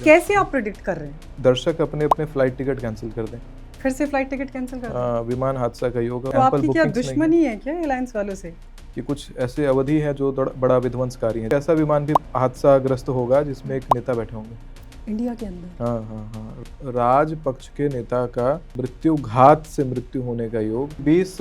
कैसे आप प्रिडिक्ट कर रहे हैं? दर्शक अपने अपने फ्लाइट टिकट कैंसिल कर दें। फिर से फ्लाइट टिकट कैंसिल कर दें? विमान हादसा का ही होगा। तो आपकी क्या दुश्मनी है क्या एयरलाइंस वालों से? कि कुछ ऐसे अवधि है जो बड़ा विध्वंसकारी है। ऐसा विमान भी हादसाग्रस्त होगा जिसमें एक नेता बैठे होंगे इंडिया के अंदर। हाँ। राज पक्ष के नेता का घात से मृत्यु होने का योग 20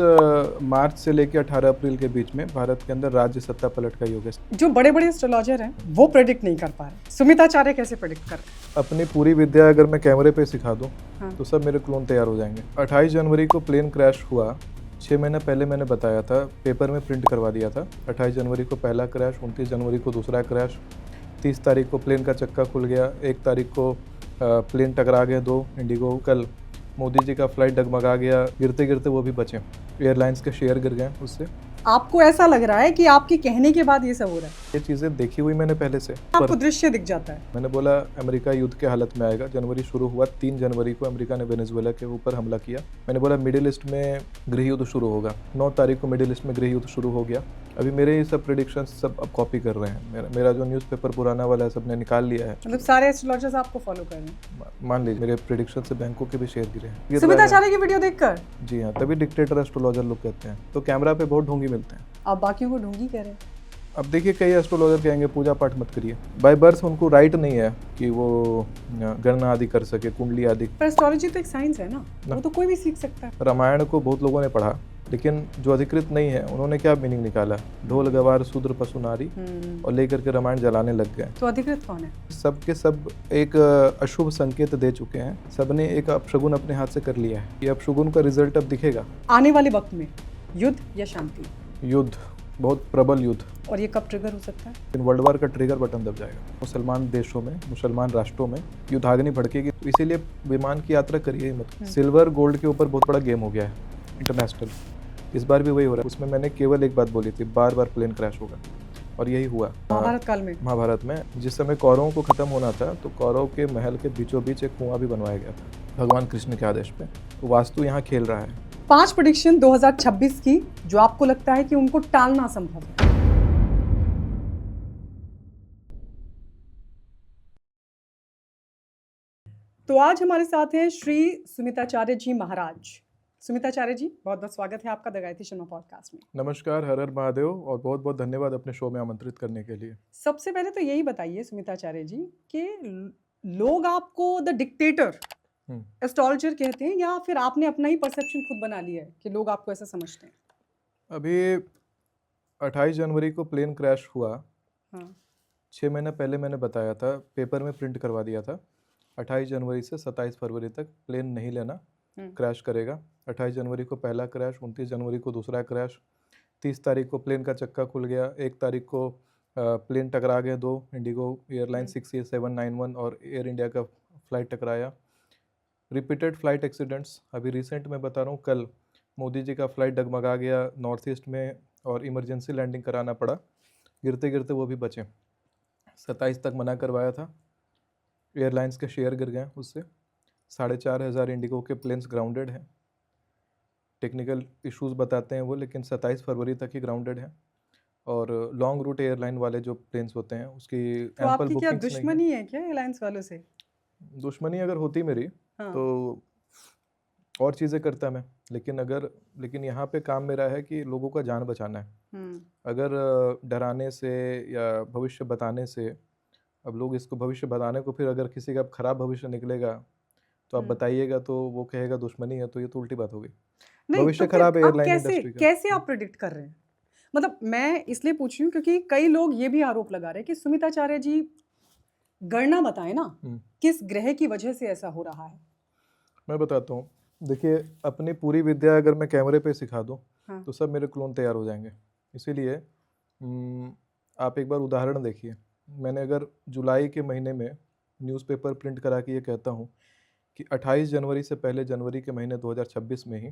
मार्च से लेकर 18 अप्रैल के बीच में भारत के अंदर राज्य सत्ता पलट का योग है। जो बड़े बड़े एस्ट्रोलॉजर हैं वो प्रेडिक्ट नहीं कर पा रहे। सुमिताचार्य कैसे प्रेडिक्ट कर रहे हैं? अपनी पूरी विद्या अगर मैं कैमरे पे सिखा दूं हाँ। तो सब मेरे क्लोन तैयार हो जाएंगे। 28 जनवरी को प्लेन क्रैश हुआ। 6 महीने पहले मैंने बताया था, पेपर में प्रिंट करवा दिया था। 28 जनवरी को पहला क्रैश, 29 जनवरी को दूसरा क्रैश, 30 तारीख को प्लेन का चक्का खुल गया, 1 तारीख को प्लेन टकरा गए 2 इंडिगो। कल मोदी जी का फ्लाइट डगमगा गया, गिरते गिरते वो भी बचे। एयरलाइंस के शेयर गिर गए उससे। आपको ऐसा लग रहा है कि आपके कहने के बाद ये सब हो रहा है? ये चीज़ें देखी हुई मैंने पहले से। आपको दृश्य दिख जाता है? मैंने बोला अमेरिका युद्ध के हालत में आएगा। जनवरी शुरू हुआ, 3 जनवरी को अमेरिका ने वेनेजुएला के ऊपर हमला किया। मैंने बोला मिडिल ईस्ट में गृह युद्ध शुरू होगा। 9 तारीख को मिडिल ईस्ट में गृह युद्ध शुरू हो गया। अभी मेरे ये सब प्रेडिक्शन सब अब कॉपी कर रहे हैं। मेरा जो न्यूज़पेपर पुराना वाला है सबने निकाल लिया है। मतलब सारे एस्ट्रोलॉजर्स आपको फॉलो कर रहे हैं? मान लीजिए मेरे प्रेडिक्शन से बैंकों के भी शेयर गिरे हैं। सुमिताचार्य की वीडियो देखकर? जी हाँ, तभी डिक्टेटर एस्ट्रोलॉजर लोग कहते हैं। तो कैमरा पे बहुत ढोंगी मिलते हैं। आप बाकियों को ढोंगी कह रहे हैं? अब देखिए, कई एस्ट्रोलॉजर कहेंगे पूजा पाठ मत करिए। बाय बर्थ उनको राइट नहीं है कि वो गणना आदि कर सके, कुंडली आदि। पर एस्ट्रोलॉजी तो एक साइंस है ना, वो तो कोई भी सीख सकता है। रामायण को बहुत लोगों ने पढ़ा, लेकिन जो अधिकृत नहीं है उन्होंने क्या मीनिंग निकाला, ढोल गवार शूद्र पशु नारी, और लेकर के रामायण जलाने लग गए। तो अधिकृत कौन है? सबके सब एक अशुभ संकेत दे चुके हैं। सबने एक अपशगुन अपने हाथ से कर लिया है। ये अपशगुन का रिजल्ट अब दिखेगा आने वाले वक्त में। युद्ध या शांति? युद्ध, बहुत प्रबल युद्ध। और ये कब ट्रिगर हो सकता है? वर्ल्ड वार का ट्रिगर बटन दब जाएगा। मुसलमान देशों में, मुसलमान राष्ट्रों में युद्धाग्नि भड़केगी। तो इसीलिए विमान की यात्रा करिए मत। सिल्वर गोल्ड के ऊपर बहुत बड़ा गेम हो गया है इंटरनेशनल। इस बार भी वही हो रहा है। उसमें मैंने केवल एक बात बोली थी, बार बार प्लेन क्रैश होगा, और यही हुआ। महाभारत काल में? महाभारत में जिस समय कौरवों को खत्म होना था तो कौरव के महल के बीचों बीच एक कुआं भी बनवाया गया था भगवान कृष्ण के आदेश पे। तो वास्तु यहाँ खेल रहा है। 5 प्रेडिक्शन 2026 की जो आपको लगता है कि उनको टालना संभव है। तो आज हमारे साथ हैं श्री सुमिताचार्य जी महाराज। सुमिताचार्य जी, बहुत बहुत स्वागत है आपका द गायत्री शर्मा पॉडकास्ट में। नमस्कार, हर हर महादेव, और बहुत बहुत धन्यवाद अपने शो में आमंत्रित करने के लिए। सबसे पहले तो यही बताइए सुमिताचार्य जी कि लोग आपको द डिक्टेटर एस्ट्रोलॉजर कहते हैं, या फिर आपने अपना ही परसेप्शन खुद बना लिया है कि लोग आपको ऐसा समझते हैं? अभी 28 जनवरी को प्लेन क्रैश हुआ। हाँ। 6 महीने पहले मैंने बताया था, पेपर में प्रिंट करवा दिया था। 28 जनवरी से 27 फरवरी तक प्लेन नहीं लेना, क्रैश करेगा। 28 जनवरी को पहला क्रैश, 29 जनवरी को दूसरा क्रैश, 30 तारीख को प्लेन का चक्का खुल गया, 1 तारीख को प्लेन टकरा गए 2 इंडिगो एयरलाइन 68791 और एयर इंडिया का फ्लाइट टकराया। Repeated flight accidents. अभी रिसेंट में बता रहा हूँ, कल मोदी जी का फ्लाइट डगमगा गया नॉर्थ ईस्ट में और इमरजेंसी लैंडिंग कराना पड़ा। गिरते गिरते वो भी बचे। 27 तक मना करवाया था। एयरलाइंस के शेयर गिर गए उससे। 4,500 इंडिगो के प्लेन्स ग्राउंडेड हैं। टेक्निकल इश्यूज बताते हैं वो, लेकिन 27 फरवरी तक ही ग्राउंडेड है। और लॉन्ग रूट एयरलाइन वाले जो प्लेन्स होते हैं उसकी तो आपकी क्या दुश्मनी है क्या एयरलाइंस वालों से? दुश्मनी अगर होती मेरी तो और चीज़ें करता मैं, लेकिन यहाँ पे काम मेरा है कि लोगों का जान बचाना है। अगर डराने से या भविष्य बताने से, अब लोग इसको भविष्य बताने को, फिर अगर किसी का खराब भविष्य निकलेगा तो आप बताइएगा तो वो कहेगा दुश्मनी है, तो ये तो उल्टी बात हो गई। भविष्य तो खराब है एयरलाइन इंडस्ट्री का। कैसे आप प्रेडिक्ट कर रहे हैं? मतलब मैं इसलिए पूछ रही हूँ क्योंकि कई लोग ये भी आरोप लगा रहे हैं कि सुमिताचार्य जी गणना बताएं ना, किस ग्रह की वजह से ऐसा हो रहा है। मैं बताता हूँ। देखिए, अपनी पूरी विद्या अगर मैं कैमरे पे सिखा दूँ तो सब मेरे क्लोन तैयार हो जाएंगे। इसीलिए आप एक बार उदाहरण देखिए। मैंने अगर जुलाई के महीने में न्यूज़पेपर प्रिंट करा के ये कहता हूँ कि 28 जनवरी से पहले जनवरी के महीने 2026 में ही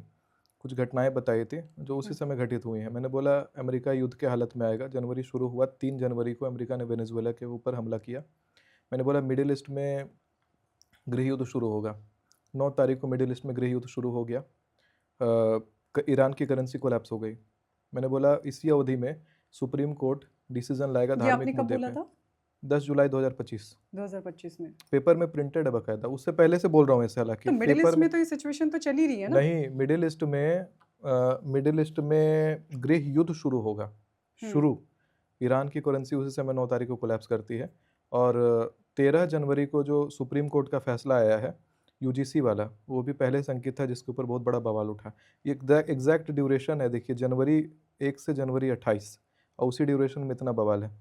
कुछ घटनाएं बताई थी जो उसी समय घटित हुई हैं। मैंने बोला अमेरिका युद्ध के हालत में आएगा। जनवरी शुरू हुआ, 3 जनवरी को अमेरिका ने वेनेजुएला के ऊपर हमला किया। मैंने बोला मिडिल ईस्ट में गृह युद्ध शुरू होगा। 9 तारीख को मिडिल ईस्ट में गृह युद्ध शुरू हो गया। ईरान की करेंसी कोलैप्स हो गई। मैंने बोला इसी अवधि में सुप्रीम कोर्ट डिसीजन लाएगा धार्मिक मुद्दे पे। 10 जुलाई 2025 2025 में। पेपर में प्रिंटेड है बकायदा, उससे पहले से बोल रहा हूँ ऐसे, हालांकि तो मिडिल पेपर ईस्ट में तो ये सिचुएशन तो चल ही रही है ना? नहीं, मिडिल ईस्ट में गृह युद्ध शुरू होगा। शुरू ईरान की करेंसी उसी समय 9 तारीख को कोलैप्स करती है, और 13 जनवरी को जो सुप्रीम कोर्ट का फैसला आया है यूजीसी वाला, वो भी पहले से अंकित था, जिसके ऊपर बहुत बड़ा बवाल उठा। ये एग्जैक्ट ड्यूरेशन है, देखिए, जनवरी 1 से जनवरी 28, और उसी ड्यूरेशन में इतना बवाल है।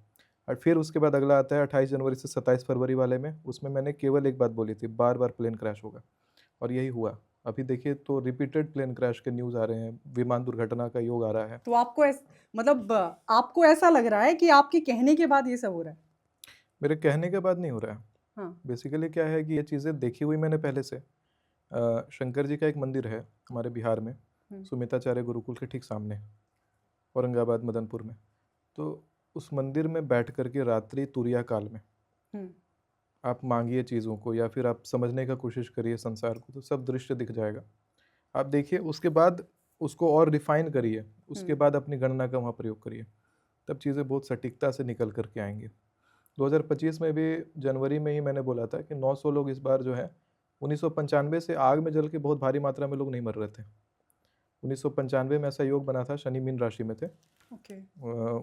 और फिर उसके बाद अगला आता है 28 जनवरी से 27 फरवरी वाले में, उसमें मैंने केवल एक बात बोली थी, बार बार प्लेन क्रैश होगा, और यही हुआ। अभी देखिए तो रिपीटेड प्लेन क्रैश के न्यूज़ आ रहे हैं, विमान दुर्घटना का योग आ रहा है। तो आपको मतलब आपको ऐसा लग रहा है कि आपके कहने के बाद ये सब हो रहा है? मेरे कहने के बाद नहीं हो रहा है। हाँ। बेसिकली क्या है कि ये चीज़ें देखी हुई मैंने पहले से। शंकर जी का एक मंदिर है हमारे बिहार में, सुमिताचार्य गुरुकुल के ठीक सामने, औरंगाबाद मदनपुर में। तो उस मंदिर में बैठ कर के रात्रि तुरिया काल में आप मांगिए चीज़ों को, या फिर आप समझने का कोशिश करिए संसार को, तो सब दृश्य दिख जाएगा। आप देखिए, उसके बाद उसको और रिफाइन करिए, उसके बाद अपनी गणना का वहाँ प्रयोग करिए, तब चीज़ें बहुत सटीकता से निकल करके आएंगी। 2025 में भी जनवरी में ही मैंने बोला था कि 900 लोग इस बार जो है, 1995 से आग में जल के बहुत भारी मात्रा में लोग नहीं मर रहे थे। 1995 में ऐसा योग बना था, शनि मीन राशि में थे।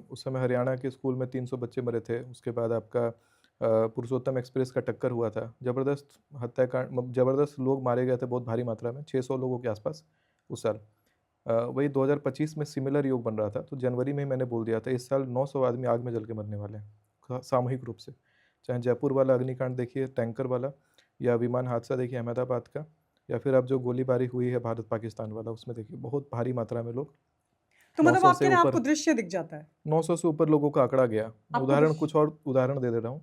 उस समय हरियाणा के स्कूल में 300 बच्चे मरे थे। उसके बाद आपका पुरुषोत्तम एक्सप्रेस का टक्कर हुआ था, ज़बरदस्त हत्याकांड, ज़बरदस्त लोग मारे गए थे बहुत भारी मात्रा में, 600 लोगों के आसपास उस साल। वही 2025 में सिमिलर योग बन रहा था, तो जनवरी में ही मैंने बोल दिया था इस साल 900 आदमी आग में जल के मरने वाले हैं सामूहिक रूप से। चाहे जयपुर वाला अग्निकांड देखिए, टैंकर वाला, या विमान हादसा देखिए अहमदाबाद का, या फिर अब जो गोलीबारी हुई है भारत पाकिस्तान वाला, उसमें देखिए बहुत भारी मात्रा में लोग। तो मतलब आपके ना आपको दृश्य दिख जाता है? 900 से ऊपर लोगों का आंकड़ा गया। उदाहरण, कुछ और उदाहरण दे रहा हूँ।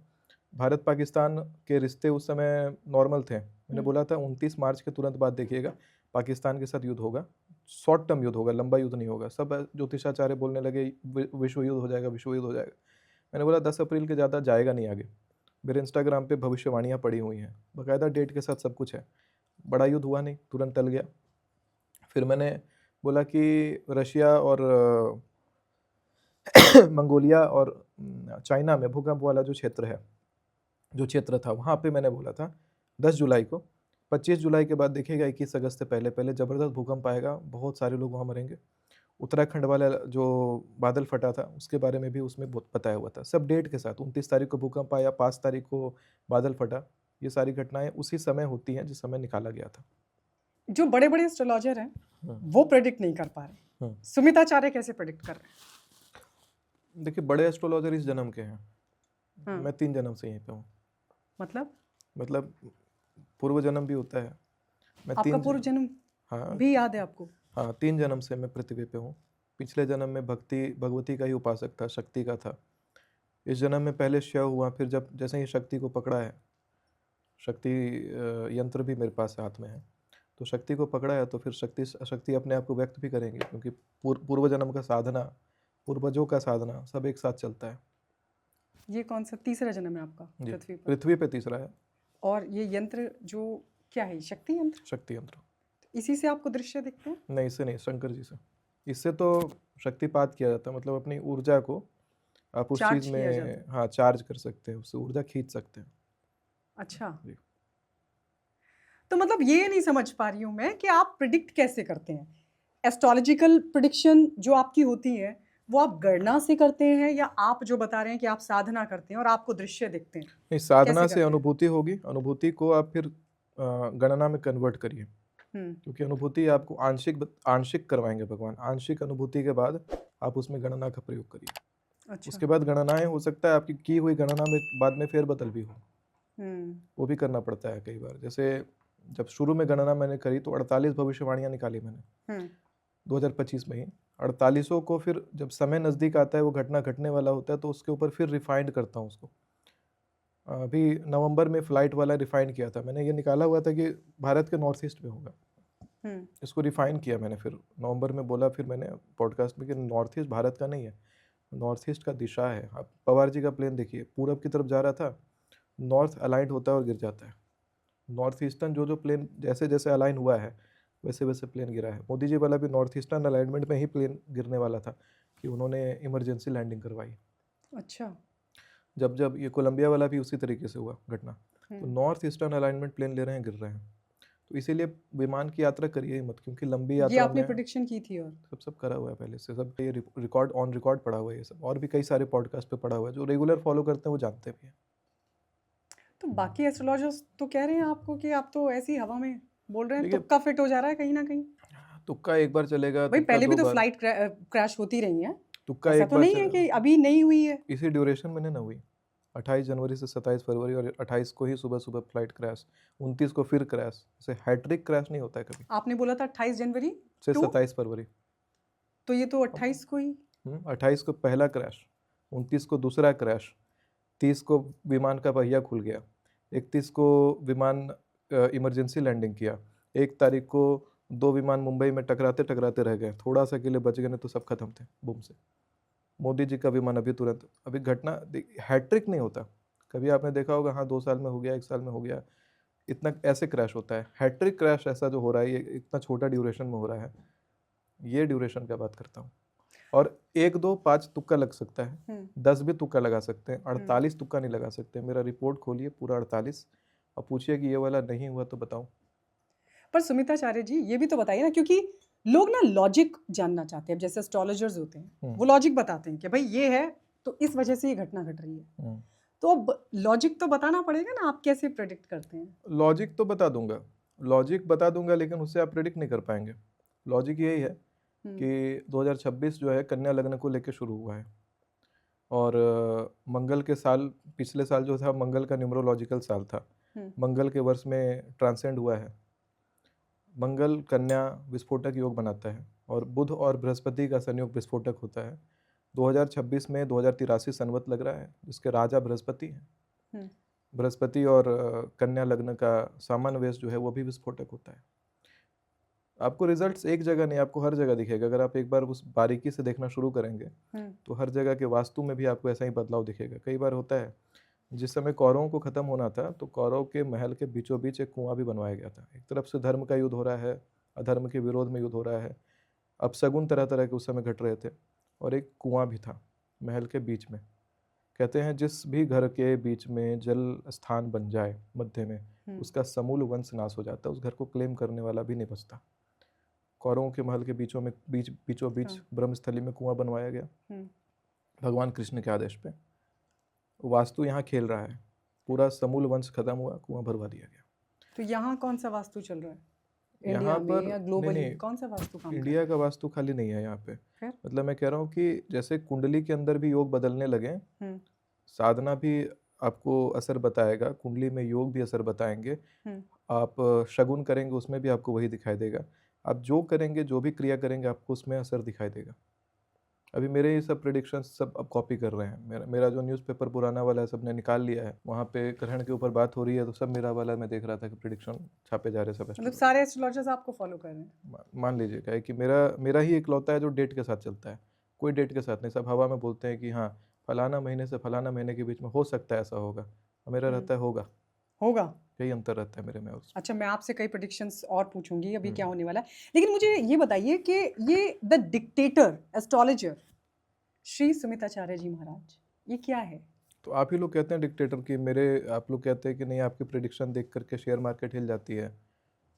भारत पाकिस्तान के रिश्ते उस समय नॉर्मल थे। मैंने बोला था 29 मार्च के तुरंत बाद देखिएगा पाकिस्तान के साथ युद्ध होगा, शॉर्ट टर्म युद्ध होगा, लंबा युद्ध नहीं होगा। सब ज्योतिषाचार्य बोलने लगे विश्व युद्ध हो जाएगा, विश्व युद्ध हो जाएगा। मैंने बोला 10 अप्रैल के ज़्यादा जाएगा नहीं आगे। मेरे इंस्टाग्राम पे भविष्यवाणियाँ पड़ी हुई हैं, बाकायदा डेट के साथ सब कुछ है। बड़ा युद्ध हुआ नहीं, तुरंत टल गया। फिर मैंने बोला कि रशिया और मंगोलिया और चाइना में भूकंप वाला जो क्षेत्र था, वहाँ पे मैंने बोला था 10 जुलाई को। 25 जुलाई के बाद देखिएगा 21 अगस्त से पहले पहले ज़बरदस्त भूकंप आएगा, बहुत सारे लोग वहाँ मरेंगे। उत्तराखंड वाला जो बादल फटा था उसके बारे में भी उसमें बताया हुआ था, सब डेट के साथ। 29 तारीख को भूकंप आया, 5 तारीख को बादल फटा। ये सारी घटनाएं उसी समय होती हैं जिस समय निकाला गया था। जो बड़े बड़े एस्ट्रोलॉजर हैं वो प्रेडिक्ट नहीं कर पा रहे, सुमिताचार्य कैसे प्रेडिक्ट कर रहे हैं? देखिए, बड़े एस्ट्रोलॉजर इस जन्म के हैं। मैं 3 जन्म से यहीं पे हूँ। मतलब पूर्व जन्म भी होता है। मैं आपका पूर्व जन्म भी याद है आपको? हाँ, 3 जन्म से मैं पृथ्वी पे हूँ। पिछले जन्म में भगवती का ही उपासक था, शक्ति का था। इस जन्म में पहले शव हुआ, फिर जब जैसे ही शक्ति को पकड़ा है, शक्ति यंत्र भी मेरे पास हाथ में है, तो शक्ति को पकड़ा है, तो फिर शक्ति अपने आप को व्यक्त भी करेंगे, क्योंकि पूर्व जन्म का साधना, पूर्वजों का साधना सब एक साथ चलता है। ये कौन सा तीसरा जन्म है आपका पृथ्वी पे तीसरा है। और ये यंत्र जो क्या है, शक्ति यंत्र? शक्ति यंत्र। इसी से आपको दृश्य दिखते हैं? नहीं, इससे नहीं, शंकर जी से। इससे तो शक्तिपात किया जाता है, मतलब अपनी ऊर्जा को आप उस चीज में हाँ चार्ज कर सकते हैं, उससे ऊर्जा खींच सकते हैं। अच्छा, तो मतलब ये नहीं समझ पा रही हूँ मैं कि आप प्रिडिक्ट कैसे करते हैं? एस्ट्रोलॉजिकल प्रिडिक्शन जो आपकी होती है वो आप गणना से करते हैं, या आप जो बता रहे हैं कि आप साधना करते हैं और आपको दृश्य दिखते हैं? नहीं, साधना से अनुभूति होगी, अनुभूति को आप फिर गणना में कन्वर्ट करिए, क्योंकि अनुभूति आपको आंशिक करवाएंगे भगवान। आंशिक अनुभूति के बाद आप उसमें गणना का प्रयोग करिए। अच्छा। उसके बाद गणनाएं, हो सकता है आपकी की हुई गणना में बाद में फेरबदल भी हो, वो भी करना पड़ता है कई बार। जैसे जब शुरू में गणना मैंने करी तो 48 भविष्यवाणियां निकाली मैंने 2025 में ही। 48 को फिर जब समय नज़दीक आता है, वो घटना घटने वाला होता है, तो उसके ऊपर फिर रिफाइंड करता हूँ उसको। अभी नवंबर में फ्लाइट वाला रिफाइन किया था मैंने, ये निकाला हुआ था कि भारत के नॉर्थ ईस्ट में होगा। इसको रिफाइन किया मैंने, फिर नवंबर में बोला फिर मैंने पॉडकास्ट में कि नॉर्थ ईस्ट भारत का नहीं है, नॉर्थ ईस्ट का दिशा है। आप पवार जी का प्लेन देखिए, पूरब की तरफ जा रहा था, नॉर्थ अलाइंड होता है और गिर जाता है। नॉर्थ ईस्टर्न जो प्लेन जैसे जैसे अलाइन हुआ है वैसे वैसे प्लेन गिरा है। मोदी जी वाला भी नॉर्थ ईस्टर्न अलाइनमेंट में ही प्लेन गिरने वाला था, कि उन्होंने इमरजेंसी लैंडिंग करवाई। अच्छा। जब जब ये कोलंबिया वाला भी उसी तरीके से हुआ घटना, तो नॉर्थ ईस्टर्न अलाइनमेंट प्लेन ले रहे हैं, गिर रहे हैं। तो इसीलिए विमान की यात्रा करिए ही मत, क्योंकि लंबी ये यात्रा आपने में प्रिडिक्शन की थी? और सब करा हुआ है पहले से, सब ये रिकॉर्ड ऑन रिकॉर्ड पड़ा हुआ है ये सब, और भी कई सारे पॉडकास्ट पे पड़ा हुआ है, जो रेगुलर फॉलो करते हैं वो जानते भी हैं। तो बाकी एस्ट्रोलॉजर्स तो कह रहे हैं आपको कि आप तो ऐसी हवा में बोल रहे हैं, देखिए, तुक्का फिट हो जा रहा है कहीं ना कहीं। तुक्का एक बार चलेगा, भाई तुक्का पहले भी दो तो बार, फ्लाइट क्रैश होती रही है, तुक्का ऐसा एक तो बार नहीं है कि अभी नहीं हुई है। इसी ड्यूरेशन में नहीं ना हुई। 28 जनवरी से 27 फरवरी, और 28 को ही सुबह सुबह फ्लाइट क्रैश, 29 को फिर क्रैश, जैसे हैट्रिक क्रैश नहीं होता है कभी। आपने बोला था 28 जनवरी से to? 27 फरवरी, तो ये तो 28 को ही। 28 को पहला क्रैश, 29 को दूसरा क्रैश, 30 को विमान का पहिया खुल गया, 31 को विमान इमरजेंसी लैंडिंग किया, 1 तारीख को 2 विमान मुंबई में टकराते टकराते रह गए, थोड़ा सा के लिए बच गए, नहीं तो सब खत्म थे बूम से। मोदी जी का विमान अभी तुरंत, अभी घटना हैट्रिक नहीं होता कभी, आपने देखा होगा, हाँ 2 साल में हो गया, 1 साल में हो गया, इतना ऐसे क्रैश होता है। हैट्रिक क्रैश ऐसा जो हो रहा है, ये इतना छोटा ड्यूरेशन में हो रहा है, ये ड्यूरेशन का बात करता हूँ। और 1, 2, 5 तुक्का लग सकता है, 10 भी तुक्का लगा सकते हैं, 48 तुक्का नहीं लगा सकते। मेरा रिपोर्ट खोलिए पूरा 48, और पूछिए कि ये वाला नहीं हुआ तो बताऊं। पर सुमिताचार्य जी ये भी तो बताइए ना, क्योंकि लोग ना लॉजिक जानना चाहते हैं। जैसे एस्ट्रोलॉजर्स होते हैं वो लॉजिक बताते हैं कि भाई ये है तो इस वजह से ये घटना घट रही है। तो अब लॉजिक तो बताना पड़ेगा ना, आप कैसे प्रेडिक्ट करते हैं? लॉजिक तो बता दूंगा, लॉजिक बता दूंगा, लेकिन उससे आप प्रेडिक्ट नहीं कर पाएंगे। लॉजिक यही है कि 2026 जो है कन्या लग्न को लेकर शुरू हुआ है, और मंगल के साल, पिछले साल जो था मंगल का न्यूमरोलॉजिकल साल था, मंगल के वर्ष में ट्रांसेंड हुआ है। मंगल कन्या विस्फोटक योग बनाता है, और बुध और बृहस्पति का संयोग विस्फोटक होता है। 2026 में 2083 संवत लग रहा है, जिसके राजा बृहस्पति हैं। बृहस्पति और कन्या लग्न का सामान्य जो है वो भी विस्फोटक होता है। आपको रिजल्ट्स एक जगह नहीं, आपको हर जगह दिखेगा। अगर आप एक बार उस बारीकी से देखना शुरू करेंगे तो हर जगह के वास्तु में भी आपको ऐसा ही बदलाव दिखेगा। कई बार होता है, जिस समय कौरवों को ख़त्म होना था तो कौरव के महल के बीचों बीच एक कुआं भी बनवाया गया था। एक तरफ से धर्म का युद्ध हो रहा है, अधर्म के विरोध में युद्ध हो रहा है, अपशगुन तरह तरह के उस समय घट रहे थे, और एक कुआं भी था महल के बीच में। कहते हैं जिस भी घर के बीच में जल स्थान बन जाए मध्य में, उसका समूल वंश नाश हो जाता है, उस घर को क्लेम करने वाला भी नहीं बचता। कौरवों के महल के बीचों बीच ब्रह्मस्थली में कुआं बनवाया गया भगवान कृष्ण के आदेश पे। वास्तु यहाँ खेल रहा है, पूरा समूल वंश खत्म हुआ, कुआं भरवा दिया गया। तो यहाँ कौन सा वास्तु चल रहा है? यहाँ इंडिया पर में या ग्लोबली नहीं, कौन सा वास्तु काम इंडिया का वास्तु खाली नहीं है यहाँ पे। मतलब मैं कह रहा हूँ कि जैसे कुंडली के अंदर भी योग बदलने लगे, साधना भी आपको असर बताएगा, कुंडली में योग भी असर बताएंगे। आप शगुन करेंगे उसमें भी आपको वही दिखाई देगा। आप जो करेंगे, जो भी क्रिया करेंगे, आपको उसमें असर दिखाई देगा। अभी मेरे ये सब प्रेडिक्शंस सब अब कॉपी कर रहे हैं। मेरा जो न्यूज़पेपर पुराना वाला है सब ने निकाल लिया है, वहाँ पे ग्रहण के ऊपर बात हो रही है, तो सब मेरा वाला मैं देख रहा था कि प्रेडिक्शन छापे जा रहे सब। मतलब सारे एस्ट्रोलॉजर्स आपको फॉलो कर रहे हैं? मान लीजिएगा कि मेरा ही इकलौता है जो डेट के साथ चलता है, कोई डेट के साथ नहीं। सब हवा में बोलते हैं कि हाँ फलाना महीने से फलाना महीने के बीच में हो सकता है ऐसा होगा, मेरा रहता है होगा। यही अंतर रहता है मेरे में उसमें। अच्छा, मैं आपसे कई प्रेडिक्शंस और पूछूंगी अभी क्या होने वाला है, लेकिन मुझे ये बताइए कि ये द डिक्टेटर एस्ट्रोलॉजर श्री सुमिताचार्य जी महाराज, ये क्या है? तो आप ही लोग कहते हैं डिक्टेटर की, आप लोग कहते हैं कि नहीं आपकी प्रेडिक्शन देख करके शेयर मार्केट हिल जाती है।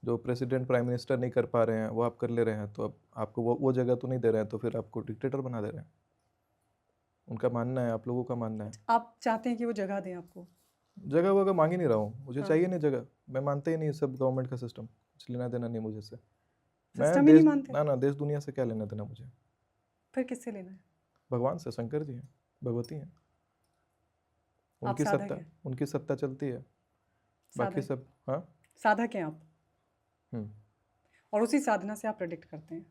जो प्रेसिडेंट प्राइम मिनिस्टर नहीं कर पा रहे हैं वो आप कर ले रहे हैं, तो अब आपको वो जगह तो नहीं दे रहे हैं, तो फिर आपको डिक्टेटर बना दे रहे हैं। उनका मानना है, आप लोगों का मानना है। आप चाहते हैं कि वो जगह दें आपको? जगह वगैरह मांग ही नहीं रहा हूँ, मुझे चाहिए नहीं जगह। मैं मानते ही नहीं सब गवर्नमेंट का सिस्टम, कुछ लेना देना नहीं मुझे से। मैं देश ना देश दुनिया से क्या लेना देना मुझे। फिर किससे लेना है? भगवान से, शंकर जी हैं, भगवती हैं, उनकी सत्ता चलती है, बाकी सब। हाँ, साधक हैं आप, और उसी साधना से आप प्रेडिक्ट करते हैं।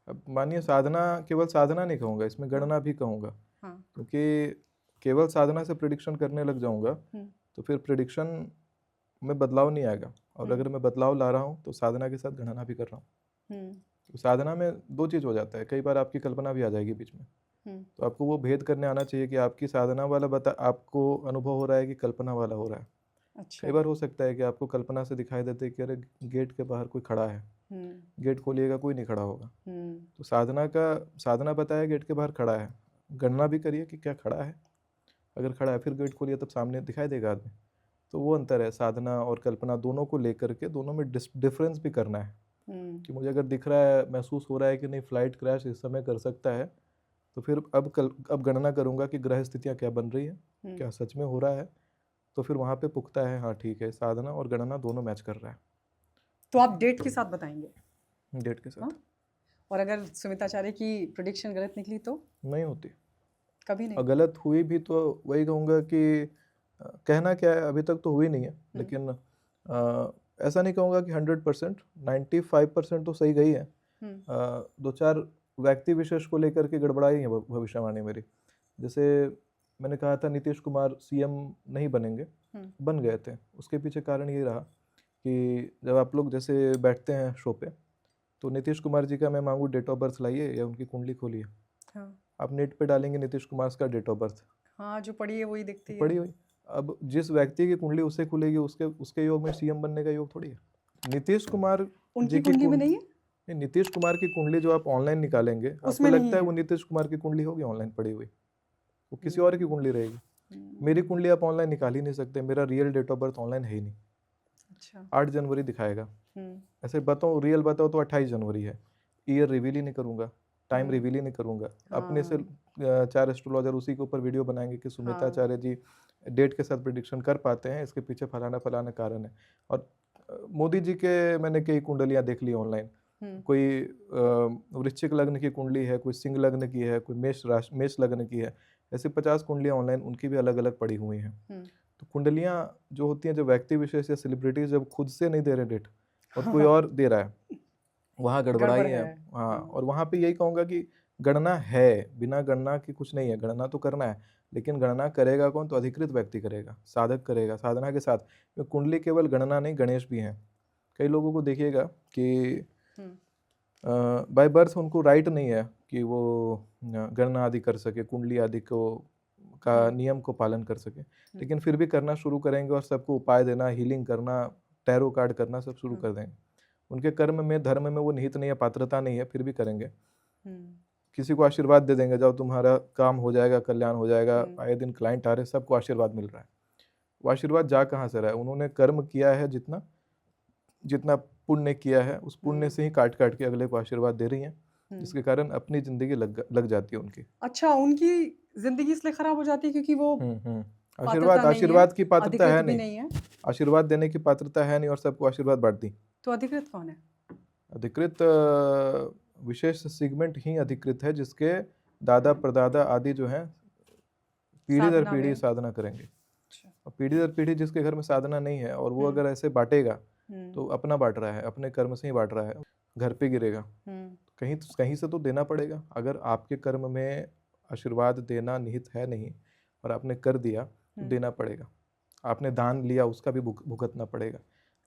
अब मानिए साधना, केवल साधना नहीं कहूँगा, इसमें गणना भी कहूँगा, क्योंकि केवल साधना से प्रेडिक्शन करने लग जाऊँगा तो फिर प्रेडिक्शन में बदलाव नहीं आएगा। और अगर मैं बदलाव ला रहा हूँ तो साधना के साथ गणना भी कर रहा हूँ। तो साधना में दो चीज़ हो जाता है, कई बार आपकी कल्पना भी आ जाएगी बीच में, तो आपको वो भेद करने आना चाहिए कि आपकी साधना वाला आपको अनुभव हो रहा है कि कल्पना वाला हो रहा है। अच्छा। कई बार हो सकता है कि आपको कल्पना से दिखाई देते कि अरे गेट के बाहर कोई खड़ा है, गेट खोलिएगा कोई नहीं खड़ा होगा। तो साधना बताया गेट के बाहर खड़ा है, गणना भी करिए कि क्या खड़ा है, अगर खड़ा है फिर गेट खोलिए तब सामने दिखाई देगा आदमी। तो वो अंतर है, साधना और कल्पना दोनों को लेकर के दोनों में डिफरेंस भी करना है कि मुझे अगर दिख रहा है, महसूस हो रहा है कि नहीं फ्लाइट क्रैश इस समय कर सकता है, तो फिर अब गणना करूंगा कि ग्रह स्थितियाँ क्या बन रही है, क्या सच में हो रहा है, तो फिर वहाँ पे पुख्ता है, हाँ ठीक है, साधना और गणना दोनों मैच कर रहा है। तो आप डेट के साथ बताएंगे? डेट के साथ। हाँ? और अगर सुमिताचार्य की प्रेडिक्शन गलत निकली तो? नहीं होती, कभी नहीं? और गलत हुई भी तो वही कहूँगा कि कहना क्या है, अभी तक तो हुई नहीं है, लेकिन ऐसा नहीं कहूँगा कि 100%, 95% तो सही गई है। दो चार व्यक्ति विशेष को लेकर के गड़बड़ाई है भविष्यवाणी मेरी। जैसे मैंने कहा था नीतीश कुमार सीएम नहीं बनेंगे, बन गए थे। उसके पीछे कारण ये रहा कि जब आप लोग जैसे बैठते हैं शो पे, तो नीतीश कुमार जी का मैं मांगू डेट ऑफ बर्थ लाइए या उनकी कुंडली खोलिए, आप नेट पे डालेंगे नीतीश कुमार का डेट ऑफ बर्थ, हाँ जो पड़ी है वही दिखती है। पड़ी हुई। अब जिस व्यक्ति की कुंडली उससे खुलेगी, उसके योग में सीएम बनने का योग थोड़ी है। नीतीश कुमार उनकी कुंडली में नहीं है? नहीं, नीतीश कुमार की कुंडली जो आप ऑनलाइन निकालेंगे, आपको लगता है वो नीतीश कुमार की कुंडली होगी ऑनलाइन पड़ी हुई? वो किसी और की कुंडली रहेगी। मेरी कुंडली आप ऑनलाइन निकाल ही नहीं सकते, मेरा real date of birth online है ही नहीं। अच्छा। 8 जनवरी दिखाएगा, ऐसे बताओ रियल बताओ तो 28 जनवरी है। ईयर रिवील ही नहीं करूंगा, टाइम रिवील ही नहीं करूंगा। अपने से 4 एस्ट्रोलॉजर उसी के ऊपर वीडियो बनाएंगे कि सुमिताचार्य जी डेट के साथ प्रिडिक्शन कर पाते हैं, इसके पीछे फलाना फलाना कारण है। और मोदी जी के मैंने कई कुंडलियां देख ली ऑनलाइन, कोई वृश्चिक लग्न की कुंडली है, कोई सिंह लग्न की है, कोई मेष लग्न की है, ऐसे 50 कुंडलियां ऑनलाइन उनकी भी अलग अलग पड़ी हुई हैं। तो कुंडलियां जो होती हैं, जो व्यक्ति विशेष या सेलिब्रिटीज जब खुद से नहीं दे रहे डेट और कोई और दे रहा है, वहाँ गड़बड़ाई है। हाँ, और वहाँ पे यही कहूँगा कि गणना है, बिना गणना की कुछ नहीं है, गणना तो करना है, लेकिन गणना करेगा कौन? तो अधिकृत व्यक्ति करेगा, साधक करेगा साधना के साथ। कुंडली केवल गणना नहीं, गणेश भी हैं। कई लोगों को देखिएगा कि बाय बर्थ उनको राइट नहीं है कि वो गणना आदि कर सके, कुंडली आदि को का नियम को पालन कर सके, लेकिन फिर भी करना शुरू करेंगे और सबको उपाय देना, हीलिंग करना, टैरो कार्ड करना सब शुरू कर देंगे। उनके कर्म में, धर्म में वो निहित नहीं है, पात्रता नहीं है, फिर भी करेंगे। किसी को आशीर्वाद दे देंगे, जाओ तुम्हारा काम हो जाएगा, कल्याण हो जाएगा। आए दिन क्लाइंट आ रहे, सबको आशीर्वाद मिल रहा है। वो आशीर्वाद जा कहाँ से रहा है? उन्होंने कर्म किया है, जितना जितना पुण्य किया है, उस पुण्य से ही काट काट के अगले को आशीर्वाद दे रही हैं, जिसके कारण अपनी जिंदगी लग जाती है उनकी। अच्छा, उनकी जिंदगी इसलिए खराब हो जाती है क्योंकि वो आशीर्वाद की पात्रता है भी नहीं, आशीर्वाद देने की पात्रता है नहीं, और सबको आशीर्वाद बांट दी। तो अधिकृत कौन है? अधिकृत विशेष सेगमेंट ही अधिकृत है, जिसके दादा परदादा आदि जो हैं पीढ़ी दर पीढ़ी साधना करेंगे। और पीढ़ी दर पीढ़ी जिसके घर में साधना नहीं है और वो अगर ऐसे बांटेगा तो अपना बांट रहा है, अपने कर्म से ही बांट रहा है, घर पे गिरेगा। कहीं से तो देना पड़ेगा। अगर आपके कर्म में आशीर्वाद देना निहित है नहीं और आपने कर दिया तो देना पड़ेगा। आपने दान लिया, उसका भी भुगतना पड़ेगा।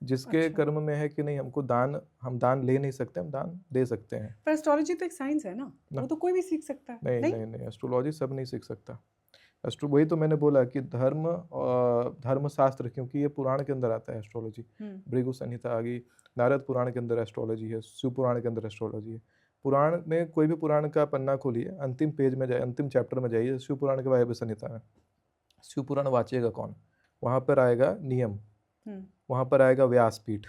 जिसके कर्म में है कि नहीं हमको दान, हम दान ले नहीं सकते, हम दान दे सकते हैं। पर एस्ट्रोलॉजी तो एक साइंस है ना, वो तो कोई भी सीख सकता है। नहीं, एस्ट्रोलॉजी सब नहीं सीख सकता। वही तो मैंने बोला कि धर्म शास्त्र, क्योंकि ये पुराण के अंदर आता है एस्ट्रोलॉजी। भृगु संहिता आ गई, नारद पुराण के अंदर एस्ट्रोलॉजी है, शिव पुराण के अंदर एस्ट्रोलॉजी है। पुराण में कोई भी पुराण का पन्ना खोलिए, अंतिम पेज में जाए, अंतिम चैप्टर में जाइए, शिव पुराण के वायव्य संहिता में शिव पुराण वाचेगा कौन? वहाँ पर आएगा नियम, वहाँ पर आएगा व्यासपीठ,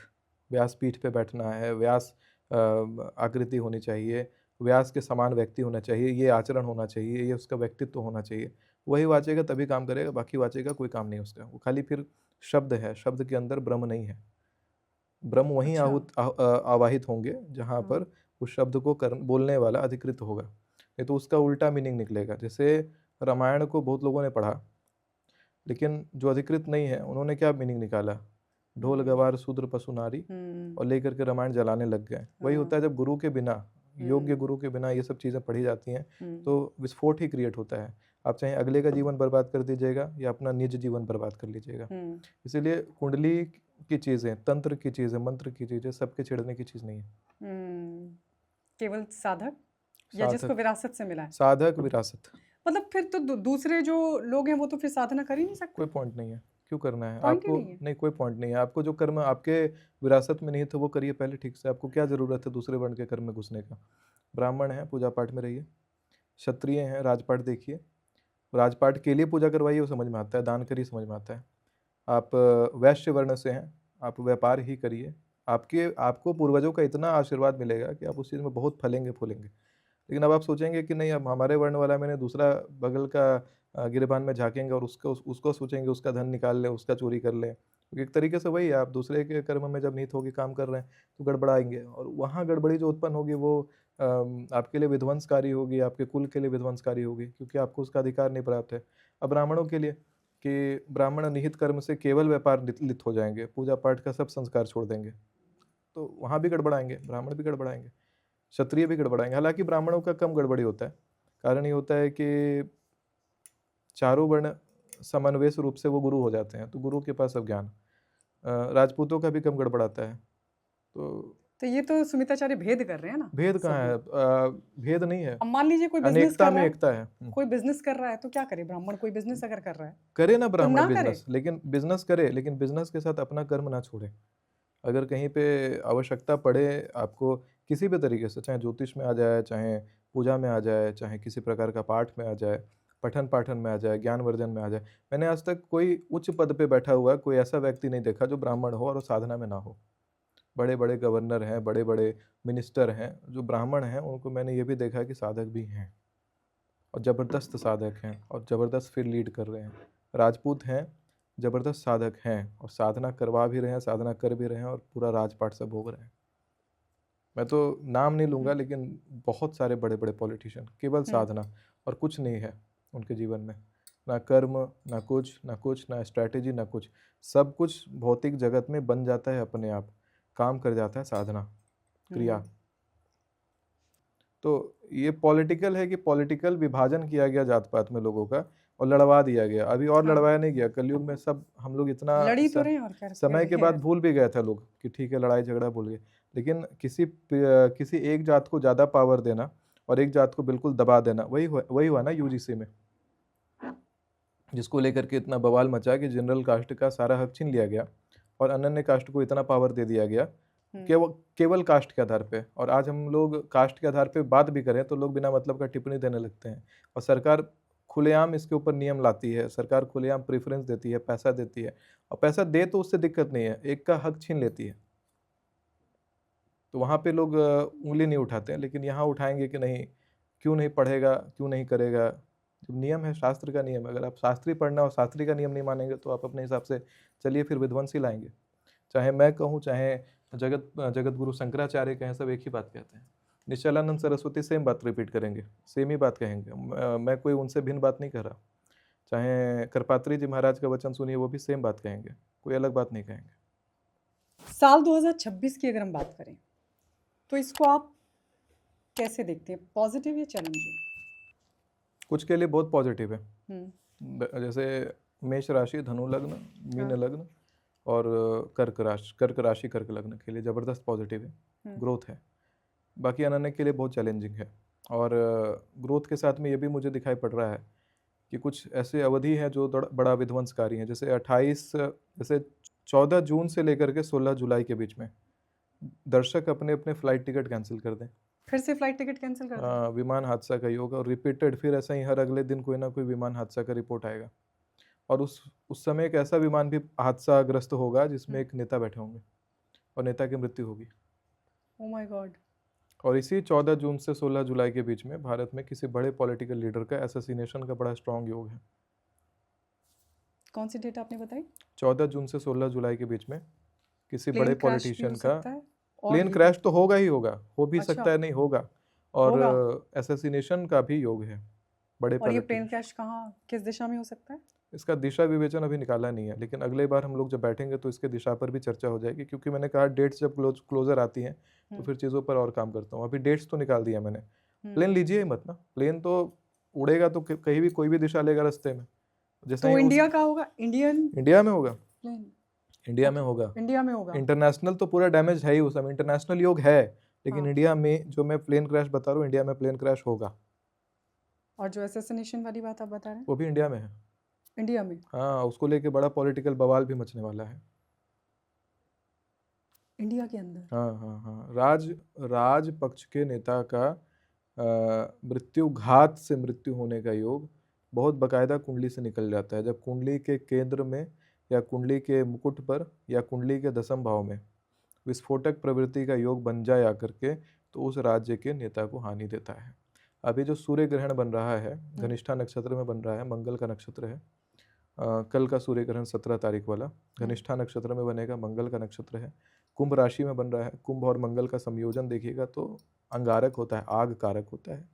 व्यासपीठ पे बैठना है, व्यास आकृति होनी चाहिए, व्यास के समान व्यक्ति होना चाहिए, ये आचरण होना चाहिए, ये उसका व्यक्तित्व होना चाहिए। वही वाचेगा तभी काम करेगा, बाकी वाचेगा कोई काम नहीं उसका। वो खाली फिर शब्द है, शब्द के अंदर ब्रह्म नहीं है। ब्रह्म वहीं आवाहित होंगे जहाँ पर उस शब्द को बोलने वाला अधिकृत होगा, नहीं तो उसका उल्टा मीनिंग निकलेगा। जैसे रामायण को बहुत लोगों ने पढ़ा, लेकिन जो अधिकृत नहीं है उन्होंने क्या मीनिंग निकाला? ढोल गवार शूद्र पशु नारी, और लेकर के रामायण जलाने लग गए। वही होता है जब गुरु के बिना, योग्य गुरु के बिना ये सब चीज़ें पढ़ी जाती हैं तो विस्फोट ही क्रिएट होता है। आप चाहे अगले का जीवन बर्बाद कर दीजिएगा या अपना निज जीवन बर्बाद कर लीजिएगा। इसीलिए कुंडली की चीज़ें, तंत्र की चीज़ें, मंत्र की चीज़ें सबके छेड़ने की चीज़ नहीं है। केवल साधक या जिसको विरासत से मिला है। साधक विरासत, मतलब फिर तो दूसरे जो लोग हैं वो तो फिर साधना कर ही नहीं सकते। कोई पॉइंट नहीं है, क्यों करना है आपको? नहीं, कोई पॉइंट नहीं है। आपको जो कर्म आपके विरासत में नहीं तो वो करिए पहले ठीक से। आपको क्या ज़रूरत है दूसरे वर्ण के कर्म में घुसने का? ब्राह्मण है, पूजा पाठ में रहिए। क्षत्रिय हैं, राजपाट देखिए। राजपाट के लिए पूजा करवाइए वो समझ में आता है, दान करिए समझ में आता है। आप वैश्य वर्ण से हैं, आप व्यापार ही करिए, आपको पूर्वजों का इतना आशीर्वाद मिलेगा कि आप उस चीज़ में बहुत फलेंगे फूलेंगे। लेकिन अब आप सोचेंगे कि नहीं, अब हमारे वर्ण वाला मैंने दूसरा बगल का गिरेबान में झाँकेंगे और उसको सोचेंगे उसका धन निकाल लें, उसका चोरी कर लें। क्योंकि एक तरीके से वही है, आप दूसरे के कर्म में जब निहित होके काम कर रहे हैं तो गड़बड़ाएँगे, और वहाँ गड़बड़ी जो उत्पन्न होगी वो आपके लिए विध्वंसकारी होगी, आपके कुल के लिए विध्वंसकारी होगी, क्योंकि आपको उसका अधिकार नहीं प्राप्त है। अब ब्राह्मणों के लिए कि ब्राह्मण निहित कर्म से केवल व्यापार लिप्त हो जाएँगे, पूजा पाठ का सब संस्कार छोड़ देंगे, तो वहाँ भी गड़बड़ाएँगे, ब्राह्मण भी गड़बड़ाएँगे, क्षत्रिय भी गड़बड़ाएँगे। हालाँकि ब्राह्मणों का कम गड़बड़ी होता है, कारण ये होता है कि चारों वर्ण समन्वयस्थ रूप से वो गुरु हो जाते हैं, तो गुरु के पास सब ज्ञान। राजपूतों का भी कम गड़बड़ाता है। तो ये तो सुमिताचार्य भेद कर रहे हैं ना भेद कहाँ सभी। है? भेद नहीं है, अब मान लीजिए कोई बिजनेस अनेकता कर में रहा है, एकता है। कोई बिजनेस कर रहा है तो क्या करे ब्राह्मण? कोई बिजनेस अगर कर रहा है करे ना तो ब्राह्मण ना करे। बिजनेस, लेकिन बिजनेस करे, लेकिन बिजनेस के साथ अपना कर्म ना छोड़े। अगर कहीं पे आवश्यकता पड़े आपको किसी भी तरीके से, चाहे ज्योतिष में आ जाए, चाहे पूजा में आ जाए, चाहे किसी प्रकार का पाठ में आ जाए, पठन पाठन में आ जाए, ज्ञानवर्धन में आ जाए, मैंने आज तक कोई उच्च पद पे बैठा हुआ कोई ऐसा व्यक्ति नहीं देखा जो ब्राह्मण हो और वो साधना में ना हो। बड़े बड़े गवर्नर हैं, बड़े बड़े मिनिस्टर हैं जो ब्राह्मण हैं, उनको मैंने ये भी देखा है कि साधक भी हैं, और ज़बरदस्त साधक हैं, और ज़बरदस्त फिर लीड कर रहे हैं। राजपूत हैं, ज़बरदस्त साधक हैं, और साधना करवा भी रहे हैं, साधना कर भी रहे हैं, और पूरा राजपाट से भोग रहे हैं। मैं तो नाम नहीं लूँगा, लेकिन बहुत सारे बड़े बड़े पॉलिटिशियन केवल साधना, और कुछ नहीं है उनके जीवन में, ना कर्म, ना कुछ, ना कुछ, ना स्ट्रैटेजी, ना कुछ। सब कुछ भौतिक जगत में बन जाता है अपने आप, काम कर जाता है साधना, क्रिया। तो ये पॉलिटिकल है कि पॉलिटिकल विभाजन किया गया जात पात में लोगों का, और लड़वा दिया गया। अभी और हाँ। लड़वाया नहीं गया, कलयुग में सब हम लोग इतना लड़ी तो रहे हैं और कर समय के रहे बाद हैं। भूल भी गए थे लोग कि ठीक है लड़ाई झगड़ा भूल गए, लेकिन किसी एक जात को ज़्यादा पावर देना और एक जात को बिल्कुल दबा देना, वही हुआ ना यूजीसी में, जिसको लेकर के इतना बवाल मचा कि जनरल कास्ट का सारा हक छीन लिया गया और अनन्य कास्ट को इतना पावर दे दिया गया केवल कास्ट के आधार पे। और आज हम लोग कास्ट के आधार पे बात भी करें तो लोग बिना मतलब का टिप्पणी देने लगते हैं, और सरकार खुलेआम इसके ऊपर नियम लाती है, सरकार खुलेआम प्रेफरेंस देती है, पैसा देती है, और पैसा दे तो उससे दिक्कत नहीं है, एक का हक छीन लेती है। तो वहाँ पे लोग उंगली नहीं उठाते हैं, लेकिन यहाँ उठाएंगे कि नहीं, क्यों नहीं पढ़ेगा, क्यों नहीं करेगा। जब नियम है, शास्त्र का नियम है, अगर आप शास्त्री पढ़ना और शास्त्री का नियम नहीं मानेंगे तो आप अपने हिसाब से चलिए, फिर विध्वंस ही लाएंगे। चाहे मैं कहूँ, चाहे जगत गुरु शंकराचार्य कहें, सब एक ही बात कहते हैं। निश्चलानंद सरस्वती सेम बात रिपीट करेंगे, सेम ही बात कहेंगे। मैं कोई उनसे भिन्न बात नहीं कर रहा। चाहे कृपात्री जी महाराज का वचन सुनिए, वो भी सेम बात कहेंगे, कोई अलग बात नहीं कहेंगे। साल 2026 की अगर हम बात करें तो इसको आप कैसे देखते हैं, पॉजिटिव या चैलेंजिंग? कुछ के लिए बहुत पॉजिटिव है। जैसे मेष राशि, धनु लग्न, मीन लग्न और कर्क राशि कर्क लग्न के लिए ज़बरदस्त पॉजिटिव है, ग्रोथ है। बाकी अनन्य के लिए बहुत चैलेंजिंग है। और ग्रोथ के साथ में ये भी मुझे दिखाई पड़ रहा है कि कुछ ऐसे अवधि हैं जो बड़ा विध्वंसकारी हैं। जैसे 14 जून से लेकर के 16 जुलाई के बीच में दर्शक अपने अपने फ्लाइट टिकट कैंसिल कर दें। फिर से फ्लाइट टिकट कैंसिल कर दें? विमान हादसा का योग, और रिपीटेड फिर ऐसा ही हर अगले दिन कोई ना कोई विमान हादसा का रिपोर्ट आएगा। और उस समय एक ऐसा विमान भी हादसाग्रस्त होगा जिसमें एक नेता बैठे होंगे और नेता की मृत्यु होगी। Oh my God. और इसी 14 जून से 16 जुलाई के बीच में भारत में किसी बड़े पॉलिटिकल लीडर का असैसिनेशन का बड़ा स्ट्रांग योग है। कौन सी डेट आपने बताई? 14 जून से 16 जुलाई के बीच में किसी बड़े पॉलिटिशियन का प्लेन और क्रैश तो होगा ही होगा, हो भी अच्छा। सकता है, नहीं होगा, और असैसिनेशन का भी योग है बड़े और ये पॉलिटिशियन। प्लेन क्रैश कहाँ, किस दिशा में हो सकता है? इसका दिशा विवेचन अभी निकाला नहीं है, लेकिन अगले बार हम लोग जब बैठेंगे तो इसके दिशा पर भी चर्चा हो जाएगी, क्योंकि मैंने कहा डेट्स जब क्लोजर आती हैं तो फिर चीज़ों पर और काम करता हूँ। अभी डेट्स तो निकाल दिया मैंने। प्लेन लीजिए ही मत ना, प्लेन तो उड़ेगा तो कहीं भी कोई भी दिशा लेगा रास्ते में। जैसे तो इंडिया का होगा, इंडिया में होगा, प्लेन इंडिया में होगा, इंडिया में होगा। इंटरनेशनल तो पूरा डैमेज है ही उस समय, इंटरनेशनल योग है, लेकिन हाँ। इंडिया में जो मैं प्लेन क्रैश बता रहा हूँ, इंडिया में प्लेन क्रैश होगा। और जो असैसिनेशन वाली बात आप बता रहे हैं वो भी इंडिया में है। इंडिया में? हाँ, उसको लेके बड़ा पॉलिटिकल बवाल भी मचने वाला है इंडिया के अंदर? हाँ हाँ हाँ। राज पक्ष के नेता का मृत्यु, घात से मृत्यु होने का योग बहुत बाकायदा कुंडली से निकल जाता है। जब कुंडली के केंद्र में या कुंडली के मुकुट पर या कुंडली के दसम भाव में विस्फोटक प्रवृत्ति का योग बन जाए आकर के, तो उस राज्य के नेता को हानि देता है। अभी जो सूर्य ग्रहण बन रहा है धनिष्ठा नक्षत्र में बन रहा है, मंगल का नक्षत्र है। कल का सूर्य ग्रहण 17 तारीख वाला धनिष्ठा नक्षत्र में बनेगा, मंगल का नक्षत्र है, कुंभ राशि में बन रहा है। कुंभ और मंगल का संयोजन देखिएगा तो अंगारक होता है, आग कारक होता है।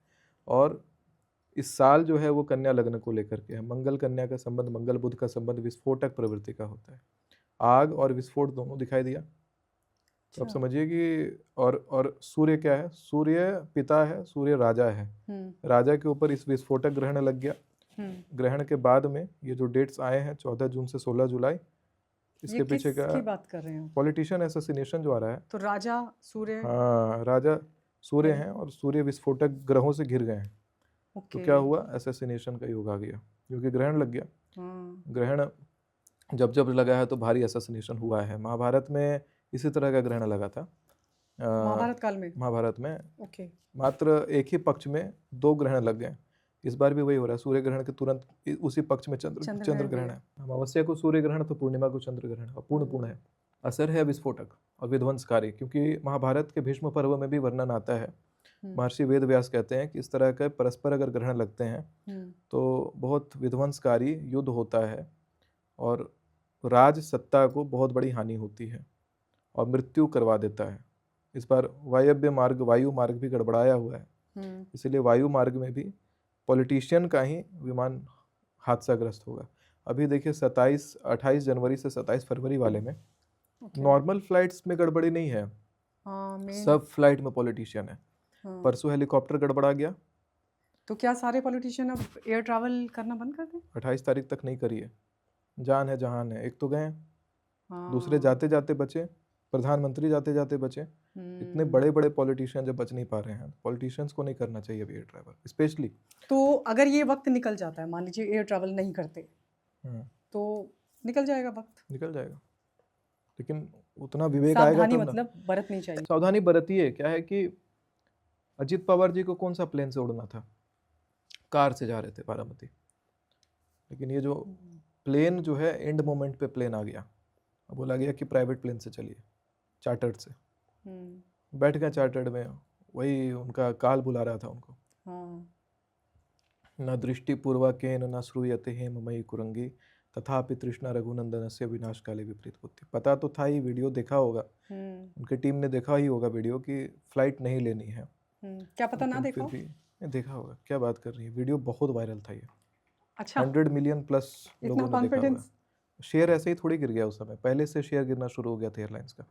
और इस साल जो है वो कन्या लग्न को लेकर के है। मंगल कन्या का संबंध, मंगल बुध का संबंध विस्फोटक प्रवृत्ति का होता है। आग और विस्फोट दोनों दिखाई दिया, तो अब समझिए कि और सूर्य क्या है, सूर्य पिता है, सूर्य राजा है। राजा के ऊपर इस विस्फोटक ग्रहण लग गया। ग्रहण के बाद में ये जो डेट्स आए हैं 14 जून से 16 जुलाई, इसके पीछे का बात कर रहे हैं? पॉलिटिशियन एसोसिनेशन जो आ रहा है, तो राजा सूर्य, हाँ राजा सूर्य हैं और सूर्य विस्फोटक ग्रहों से घिर गए हैं। तो क्या हुआ, एसोसिनेशन का योग आ गया क्योंकि ग्रहण लग गया। ग्रहण जब जब लगा है तो भारी एसोसिनेशन हुआ है। महाभारत में इसी तरह का ग्रहण लगा था। महाभारत काल में, महाभारत में मात्र एक ही पक्ष में 2 ग्रहण लग गए। इस बार भी वही हो रहा है, सूर्य ग्रहण के तुरंत उसी पक्ष में चंद्र ग्रहण है। अमावस्या को सूर्य ग्रहण तो पूर्णिमा को चंद्र ग्रहण है, पूर्ण है। असर है विस्फोटक और विध्वंसकारी, क्योंकि महाभारत के भीष्म पर्व में भी वर्णन आता है। महर्षि वेद व्यास कहते हैं कि इस तरह के परस्पर अगर ग्रहण लगते हैं तो बहुत विध्वंसकारी युद्ध होता है और राज सत्ता को बहुत बड़ी हानि होती है और मृत्यु करवा देता है। इस बार वायु मार्ग भी गड़बड़ाया हुआ है, इसलिए वायु मार्ग में भी पॉलिटिशियन का ही विमान हादसाग्रस्त होगा। अभी देखिए 28 जनवरी से 27 फरवरी वाले में नॉर्मल फ्लाइट्स में गड़बड़ी नहीं है, सब फ्लाइट में पॉलिटिशियन है। परसों हेलीकॉप्टर गड़बड़ा गया, तो क्या सारे पॉलिटिशियन अब एयर ट्रैवल करना बंद कर दें? 28 तारीख तक नहीं करिए, जान है जहान है। एक तो गए, दूसरे जाते जाते बचे, प्रधानमंत्री जाते जाते बचे। इतने बड़े बड़े पॉलिटिशियन जब बच नहीं पा रहे हैं, पॉलिटिशियंस को नहीं करना चाहिए एयर ट्रैवल स्पेशली। तो अगर ये वक्त निकल जाता है, मान लीजिए एयर ट्रैवल नहीं करते, तो निकल जाएगा वक्त, निकल जाएगा, लेकिन उतना विवेक आएगा तब मतलब बरतनी चाहिए। सावधानी बरतिए। क्या है कि अजित पवार जी को कौन सा प्लेन से उड़ना था, कार से जा रहे थे बारामती, लेकिन ये जो प्लेन जो है एंड मोमेंट पे प्लेन आ गया, अब बोला गया कि प्राइवेट प्लेन से चलिए, चार्टर्ड से। बैठ गए चार्टर्ड में, वही उनका काल बुला रहा था उनको। न दृष्टि पूर्वकेन न श्रूयते हेममयी कुरंगी तथापि तृष्णा रघुनंदनस्य विनाश काले विपरीत बुद्धि। पता तो था ही, वीडियो देखा होगा, उनकी टीम ने देखा ही होगा वीडियो कि फ्लाइट नहीं लेनी है। क्या पता ना देखा, फिर भी देखा होगा। क्या बात कर रही है, वीडियो बहुत वायरल था ये। अच्छा, 100 मिलियन प्लस लोगों ने देखा होगा। शेयर ऐसे ही थोड़ी गिर गया उस समय, पहले से शेयर गिरना शुरू हो गया था एयरलाइंस का।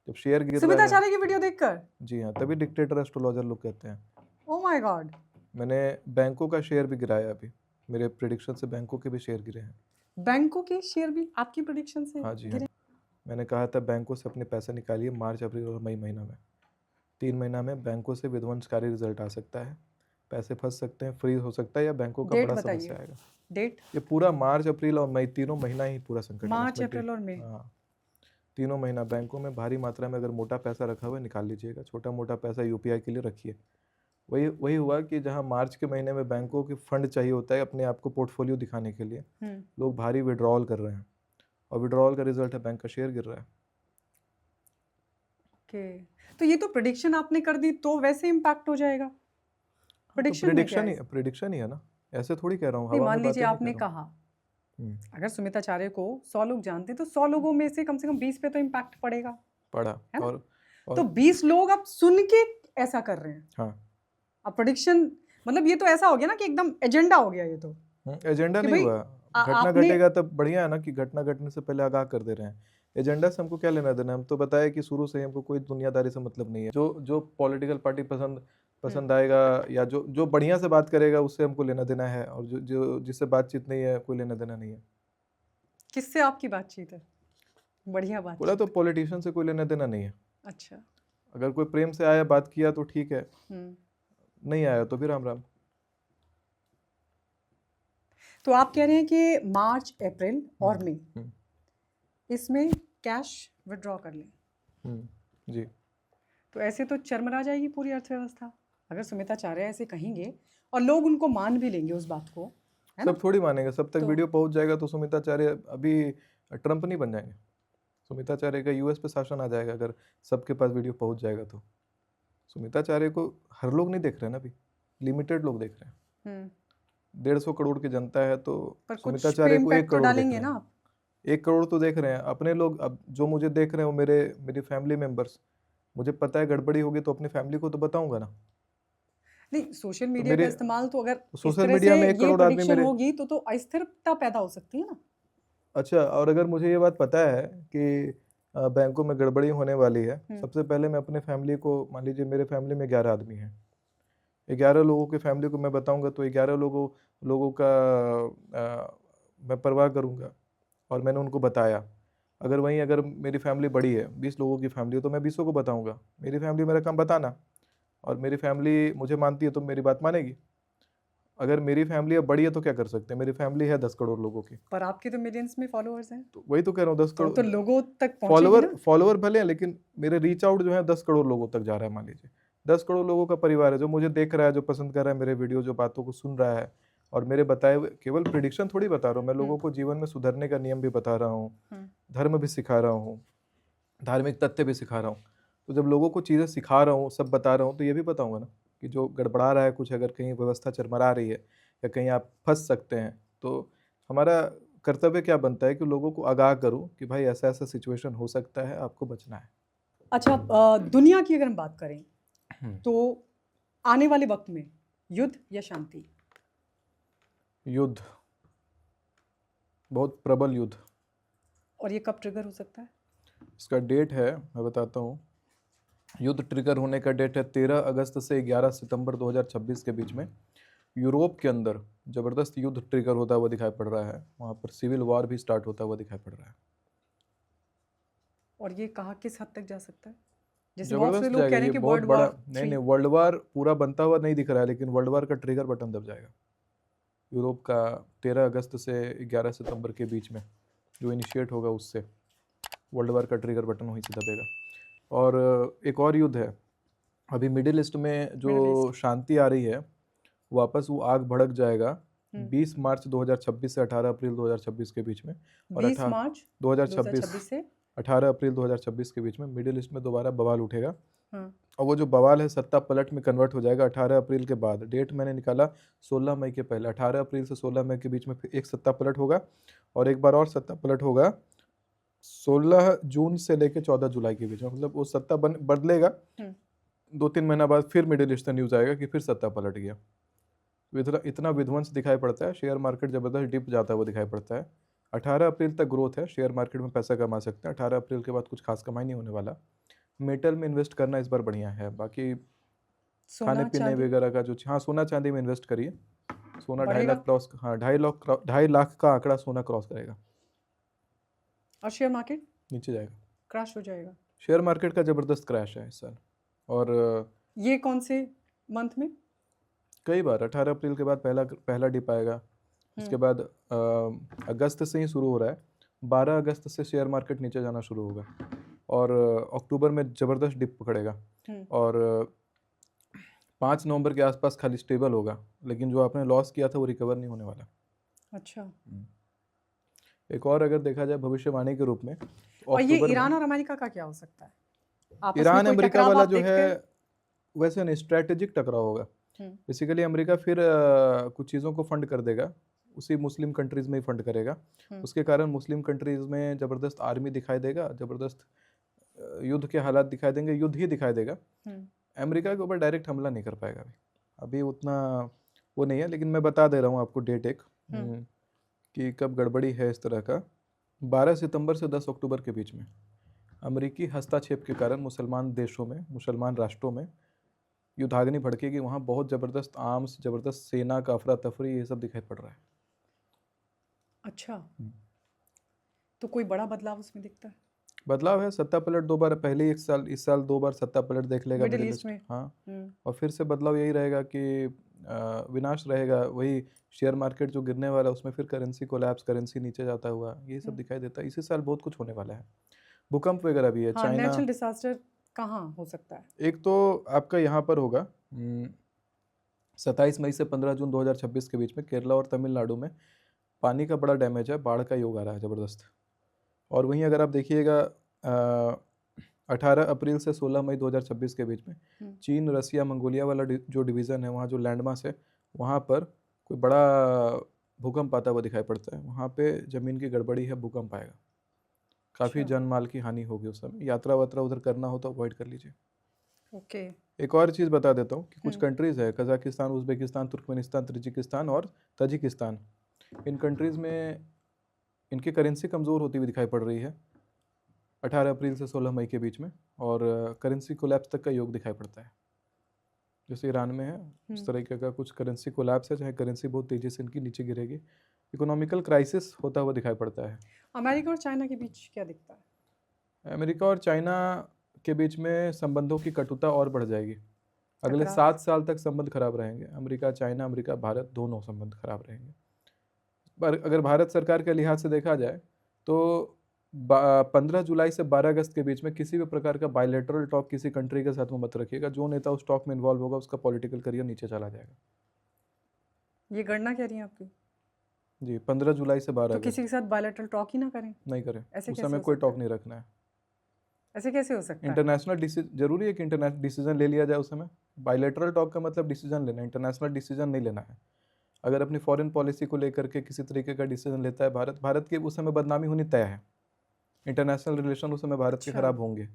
जब शेयर गिर सुमित आचार्य की वीडियो देखकर, जी हाँ, तभी डिक्टेटर एस्ट्रोलॉजर लोग कहते हैं। Oh my God. मैंने बैंकों का शेयर भी गिराया, अभी मेरे प्रेडिक्शन से बैंकों के भी शेयर गिरे हैं। बैंकों के शेयर भी आपकी प्रेडिक्शन से? हाँ जी हाँ, मैंने कहा था बैंकों से अपने पैसे निकालिए मार्च अप्रैल और मई महीना में, 3 महीना में बैंकों से विध्वंसकारी रिजल्ट आ सकता है, पैसे फंस सकते हैं, फ्रीज हो सकता है, या बैंकों का बड़ा समस्या आएगा। डेट? ये पूरा मार्च अप्रैल और मई, तीनों महीना ही पूरा संकट। मार्च अप्रैल और मई, हाँ, तीनों महीना बैंकों में भारी मात्रा में अगर मोटा पैसा रखा हुआ है निकाल लीजिएगा, छोटा मोटा पैसा यूपीआई के लिए रखिए। वही हुआ कि जहां मार्च के महीने में बैंकों के फंड चाहिए होता है अपने आप को पोर्टफोलियो दिखाने के लिए, लोग भारी विड्रॉल कर रहे हैं और विड्रॉल का रिजल्ट है बैंक का शेयर गिर रहा है। ओके, तो ये तो प्रेडिक्शन आपने कर दी, तो वैसे इम्पैक्ट हो जाएगा। प्रेडिक्शन ही है ना, ऐसे थोड़ी कह रहा हूँ। मान लीजिए आपने कहा अगर सुमित आचार्य को 100 लोग जानते तो 100 लोगों में से कम 20 पे तो इम्पैक्ट पड़ा है ना? और तो 20 लोग अब सुन के ऐसा कर रहे हैं। हाँ, अब प्रेडिक्शन मतलब ये तो ऐसा हो गया ना कि एकदम एजेंडा हो गया। ये तो एजेंडा नहीं हुआ, घटना घटेगा तब बढ़िया है ना कि घटना घटने से पहले आगाह कर दे रहे हैं। एजेंडा से हमको क्या लेना देना, हम तो बताया कि शुरू से हमको कोई दुनियादारी से मतलब नहीं है। जो पॉलिटिकल पार्टी पसंद आएगा या जो बढ़िया से बात करेगा उससे हमको लेना देना है, और जो जिससे बातचीत नहीं है कोई लेना देना नहीं है। किससे आपकी बातचीत है? बढ़िया बात बोला तो पॉलिटिशियन से कोई लेना देना नहीं है। अच्छा, अगर कोई प्रेम से आया बात किया तो ठीक है, नहीं आया तो फिर राम राम। तो आप कह रहे हैं कि मार्च अप्रैल और मई इसमें कैश विड्रॉ कर लें? जी, तो ऐसे तो चरमरा जाएगी पूरी अर्थव्यवस्था अगर सुमित आचार्य ऐसे कहेंगे, और लोग उनको मान भी लेंगे उस बात को। है ना? सब थोड़ी मानेंगे, सब तक तो वीडियो पहुंच जाएगा तो सुमिताचार्य अभी ट्रम्प नहीं बन जाएंगे। सुमिताचार्य का यूएस पे शासन आ जाएगा अगर सबके पास वीडियो पहुंच जाएगा तो। सुमिताचार्य को हर लोग नहीं देख रहे ना अभी, लिमिटेड लोग देख रहे हैं। हम्म, 150 करोड़ की जनता है तो पर कुछ पे सुमिताचार्य को 1 इम्पैक्ट तो करोड़ देख डालेंगे रहे ना हैं। आप। 1 करोड़ तो देख रहे हैं अपने लोग। अब जो मुझे देख रहे हैं वो मेरी फैमिली मेंबर्स, मुझे पता है गड़बड़ी होगी तो अपनी फैमिली को तो बताऊंगा ना। नहीं, सोशल तो मीडिया का मेरे इस्तेमाल तो अगर इस सोशल तरह मीडिया से में 1 ये करोड़ आदमी प्रेडिक्शन मेरे। होगी तो अस्थिरता पैदा हो सकती है ना। अच्छा, और अगर मुझे ये बात पता है कि बैंकों में गड़बड़ी होने वाली है, सबसे पहले मैं अपने फैमिली को, मान लीजिए मेरे फैमिली में 11 आदमी हैं, 11 लोगों की फैमिली को मैं बताऊंगा तो 11 लोगों का मैं परवाह करूंगा। और मैंने उनको बताया। अगर मेरी फैमिली बड़ी है, 20 लोगों की फैमिली है, तो मैं 20 को बताऊंगा। मेरी फैमिली मेरा काम बताना, और मेरी फैमिली मुझे मानती है तो मेरी बात मानेगी। अगर मेरी फैमिली अब बड़ी है तो क्या कर सकते हैं, मेरी फैमिली है 10 करोड़ लोगों की। पर आपके तो मिलियंस में फॉलोअर्स हैं, तो वही तो कह रहा हूँ, 10 तो करोड़ लोगों तक पहुंचेगी फॉलोवर ना। फॉलोवर भले हैं, लेकिन मेरे रीच आउट जो है 10 करोड़ लोगों तक जा रहा है। मान लीजिए 10 करोड़ लोगों का परिवार है जो मुझे देख रहा है, जो पसंद कर रहा है मेरे वीडियो, जो बातों को सुन रहा है। और मेरे बताए हुए केवल प्रिडिक्शन थोड़ी बता रहा हूँ, मैं लोगों को जीवन में सुधरने का नियम भी बता रहा हूँ, धर्म भी सिखा रहा हूँ, धार्मिक तथ्य भी सिखा रहा हूँ। तो जब लोगों को चीज़ें सिखा रहा हूँ, सब बता रहा हूँ, तो ये भी बताऊँगा ना कि जो गड़बड़ा रहा है कुछ, अगर कहीं व्यवस्था चरमरा रही है या कहीं आप फंस सकते हैं, तो हमारा कर्तव्य क्या बनता है कि लोगों को आगाह करूं कि भाई ऐसा ऐसा सिचुएशन हो सकता है, आपको बचना है। अच्छा, दुनिया की अगर हम बात करें तो आने वाले वक्त में युद्ध या शांति? युद्ध, बहुत प्रबल युद्ध। और ये कब ट्रिगर हो सकता है? इसका डेट है, मैं बताता हूँ। युद्ध ट्रिगर होने का डेट है 13 अगस्त से 11 सितंबर 2026 के बीच में। यूरोप के अंदर ज़बरदस्त युद्ध ट्रिगर होता हुआ दिखाई पड़ रहा है, वहाँ पर सिविल वॉर भी स्टार्ट होता हुआ दिखाई पड़ रहा है। और ये कहाँ किस हद तक जा सकता है? जैसे बहुत से ज़बरदस्त लोग कह जाएगा रहे ये, हैं कि बहुत वर्ल्ड बड़ा। वॉर नहीं 3। नहीं, वर्ल्ड वार पूरा बनता हुआ नहीं दिख रहा है, लेकिन वर्ल्ड वार का ट्रिगर बटन दब जाएगा यूरोप का 13 अगस्त से 11 सितंबर के बीच में। जो इनिशिएट होगा उससे वर्ल्ड वार का ट्रिगर बटन वहीं से दबेगा। और एक और युद्ध है अभी मिडिल ईस्ट में, मिडिल जो ईस्ट। शांति आ रही है, वापस वो आग भड़क जाएगा 20 मार्च 2026 से 18 अप्रैल 2026 के बीच में। और 20 मार्च 2026 से 18 अप्रैल 2026 के बीच में मिडिल ईस्ट में दोबारा बवाल उठेगा। हाँ, और वो जो बवाल है सत्ता पलट में कन्वर्ट हो जाएगा 18 अप्रैल के बाद। डेट मैंने निकाला 16 मई के पहले, 18 अप्रैल से 16 मई के बीच में फिर एक सत्ता पलट होगा। और एक बार और सत्ता पलट होगा 16 जून से लेकर 14 जुलाई के बीच में। मतलब वो सत्ता बदलेगा, 2-3 महीना बाद फिर मिडिल ईस्ट न्यूज़ आएगा कि फिर सत्ता पलट गया। तो इतना इतना विध्वंस दिखाई पड़ता है, शेयर मार्केट ज़बरदस्त डिप जाता हुआ दिखाई पड़ता है। 18 अप्रैल तक ग्रोथ है, शेयर मार्केट में पैसा कमा सकते हैं। 18 अप्रैल के बाद कुछ खास कमाई नहीं होने वाला। मेटल में इन्वेस्ट करना इस बार बढ़िया है। बाकी खाने सोना पीने चांदी वगैरह का जो, हाँ सोना चांदी में इन्वेस्ट करिए। सोना 2.5 बढ़ेगा लाख क्रॉस, हाँ 2.5 लाख का आंकड़ा सोना क्रॉस करेगा, और शेयर मार्केट नीचे जाएगा। क्रैश हो जाएगा। शेयर मार्केट का ज़बरदस्त क्रैश है इस साल। और ये कौन से मंथ में? कई बार 18 अप्रैल के बाद पहला डिप आएगा। उसके बाद अगस्त से ही शुरू हो रहा है, 12 अगस्त से शेयर मार्केट नीचे जाना शुरू होगा। और अक्टूबर में ज़बरदस्त डिप पकड़ेगा। और 5 नवंबर के आसपास खाली स्टेबल होगा, लेकिन जो आपने लॉस किया था वो रिकवर नहीं होने वाला। अच्छा, एक और अगर देखा जाए भविष्यवाणी के रूप में, तो और ये अक्टूबर ईरान में और अमेरिका का क्या हो सकता है? आपस में ईरान कोई अमेरिका टकराव वाला आप जो देखते है, हैं? वैसे नहीं, स्ट्रैटेजिक टकराव होगा। बेसिकली अमेरिका फिर कुछ चीज़ों को फंड कर देगा, उसी मुस्लिम कंट्रीज़ में ही फंड करेगा। उसके कारण मुस्लिम कंट्रीज़ में ज़बरदस्त आर्मी दिखाई देगा, ज़बरदस्त युद्ध के हालात दिखाई देंगे, युद्ध ही दिखाई देगा। अमेरिका के ऊपर डायरेक्ट हमला नहीं कर पाएगा अभी उतना वो नहीं है। लेकिन मैं बता दे रहा हूँ आपको डेट एक कि कब गड़बड़ी है इस तरह का। 12 सितंबर से 10 अक्टूबर के बीच में अमेरिकी हस्तक्षेप के कारण मुसलमान देशों में, मुसलमान राष्ट्रों में युद्धाग्नि भड़केगी। वहाँ बहुत ज़बरदस्त आर्म्स, ज़बरदस्त सेना का अफरा तफरी, ये सब दिखाई पड़ रहा है। अच्छा, तो कोई बड़ा बदलाव उसमें दिखता है? बदलाव है, सत्ता पलट 2 बार, पहले इस साल 2 बार सत्ता पलट देख लेगा मिडिल मिडिल ईस्ट ईस्ट। में। हाँ, और फिर से बदलाव यही रहेगा कि विनाश रहेगा। वही शेयर मार्केट जो गिरने वाला है उसमें फिर करेंसी कोलैप्स, करेंसी नीचे जाता हुआ, ये सब दिखाई देता है। इसी साल बहुत कुछ होने वाला है, भूकंप वगैरह भी है। हाँ, चाइना, नेचुरल डिसास्टर कहाँ हो सकता है? एक तो आपका यहाँ पर होगा, 27 मई से 15 जून 2026 के बीच में केरला और तमिलनाडु में पानी का बड़ा डैमेज है, बाढ़ का योग आ रहा है ज़बरदस्त। और वहीं अगर आप देखिएगा 18 अप्रैल से 16 मई 2026 के बीच में चीन, रसिया, मंगोलिया वाला जो डिवीज़न है, वहाँ जो लैंडमास है, वहाँ पर कोई बड़ा भूकंप आता हुआ दिखाई पड़ता है। वहाँ पे ज़मीन की गड़बड़ी है, भूकंप आएगा, काफ़ी अच्छा। जान माल की हानि होगी उस समय। यात्रा वात्रा उधर करना हो तो अवॉइड कर लीजिए। ओके। एक और चीज़ बता देता हूँ कि कुछ कंट्रीज़ है, कजाकिस्तान, उज़्बेकिस्तान, तुर्कमेनिस्तान, ताजिकिस्तान और तजिकिस्तान। इन कंट्रीज़ में इनकी करेंसी कमज़ोर होती हुई दिखाई पड़ रही है 18 अप्रैल से 16 मई के बीच में, और करेंसी कोलैप्स तक का योग दिखाई पड़ता है। जैसे ईरान में है, उस तरीके का कुछ करेंसी कोलैप्स है, चाहे करेंसी बहुत तेज़ी से इनकी नीचे गिरेगी। इकोनॉमिकल क्राइसिस होता हुआ दिखाई पड़ता है। अमेरिका और चाइना के बीच क्या दिखता है? अमेरिका और चाइना के बीच में संबंधों की कटुता और बढ़ जाएगी। अगले टकराव। 7 साल तक संबंध खराब रहेंगे। अमेरिका चाइना, अमेरिका भारत, दोनों संबंध खराब रहेंगे। पर अगर भारत सरकार के लिहाज से देखा जाए तो 15 जुलाई से 12 अगस्त के बीच में किसी भी प्रकार का बायलैटरल टॉक किसी कंट्री के साथ में मत रखिएगा। जो नेता उस टॉक में इन्वॉल्व होगा उसका पॉलिटिकल करियर नीचे चला जाएगा। ये गणना कह रही है आपकी? जी, 15 जुलाई से 12 तो अगस्त किसी के साथ बायलैटरल टॉक ही ना करें? नहीं करें, ऐसे उस कैसे समय हो कोई सकता टॉक है? नहीं रखना है। ऐसे कैसे हो सकता है? इंटरनेशनल डिसीजन जरूरी है कि इंटरनेशनल डिसीजन ले लिया जाए उस समय। बायलैटरल टॉक का मतलब डिसीजन लेना, इंटरनेशनल डिसीजन नहीं लेना है। अगर अपनी फॉरेन पॉलिसी को लेकर के किसी तरीके का डिसीजन लेता है भारत, भारत की उस समय बदनामी होनी तय है। इंटरनेशनल रिलेशन उस समय भारत के अच्छा। खराब होंगे।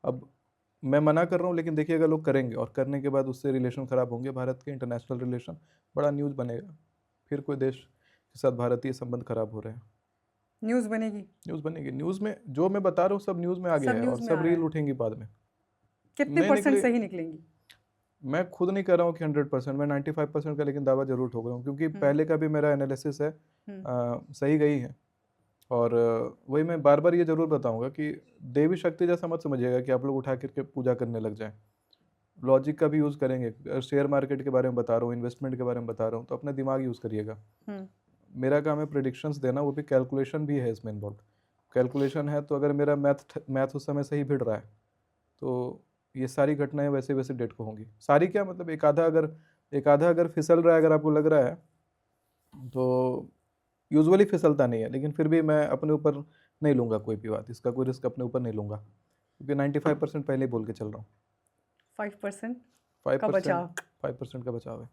अब मैं मना कर रहा हूँ, लेकिन देखिएगा लोग करेंगे, और करने के बाद उससे रिलेशन खराब होंगे भारत के, इंटरनेशनल रिलेशन, बड़ा न्यूज़ बनेगा। फिर कोई देश के साथ भारतीय संबंध खराब हो रहे हैं। न्यूज़ बनेगी? न्यूज़ बनेगी। न्यूज़ में जो मैं बता रहा हूँ सब न्यूज़ में आ गया सब है, और न्यूज़ में सब आ रहा रील है। उठेंगी बाद में। कितने मैं परसेंट निकली, सही निकलेंगी? मैं खुद नहीं कर रहा हूँ कि 100%, मैं 95% का लेकिन दावा जरूर ठोक रहा हूँ, क्योंकि पहले का भी मेरा एनालिसिस है, सही गई है। और वही मैं बार बार ये जरूर बताऊंगा कि देवी शक्ति जैसा मत समझिएगा कि आप लोग उठा करके पूजा करने लग जाएं। लॉजिक का भी यूज़ करेंगे। शेयर मार्केट के बारे में बता रहा हूँ, इन्वेस्टमेंट के बारे में बता रहा हूँ, तो अपना दिमाग यूज़ करिएगा। मेरा काम है प्रेडिक्शंस देना, वो भी कैलकुलेशन भी है इसमें इन्वॉल्व। कैलकुलेशन है तो अगर मेरा मैथ उस समय सही भिड़ रहा है तो ये सारी घटनाएं वैसे वैसे डेट को होंगी। सारी क्या मतलब, एक आधा अगर फिसल रहा है, अगर आपको लग रहा है, तो यूजुअली फिसलता नहीं है, लेकिन फिर भी मैं अपने ऊपर नहीं लूँगा कोई भी बात, इसका कोई रिस्क अपने ऊपर नहीं लूँगा, क्योंकि 95% पहले ही बोल के चल रहा हूँ। 5% 5% का बचाव। 5% का बचाव है।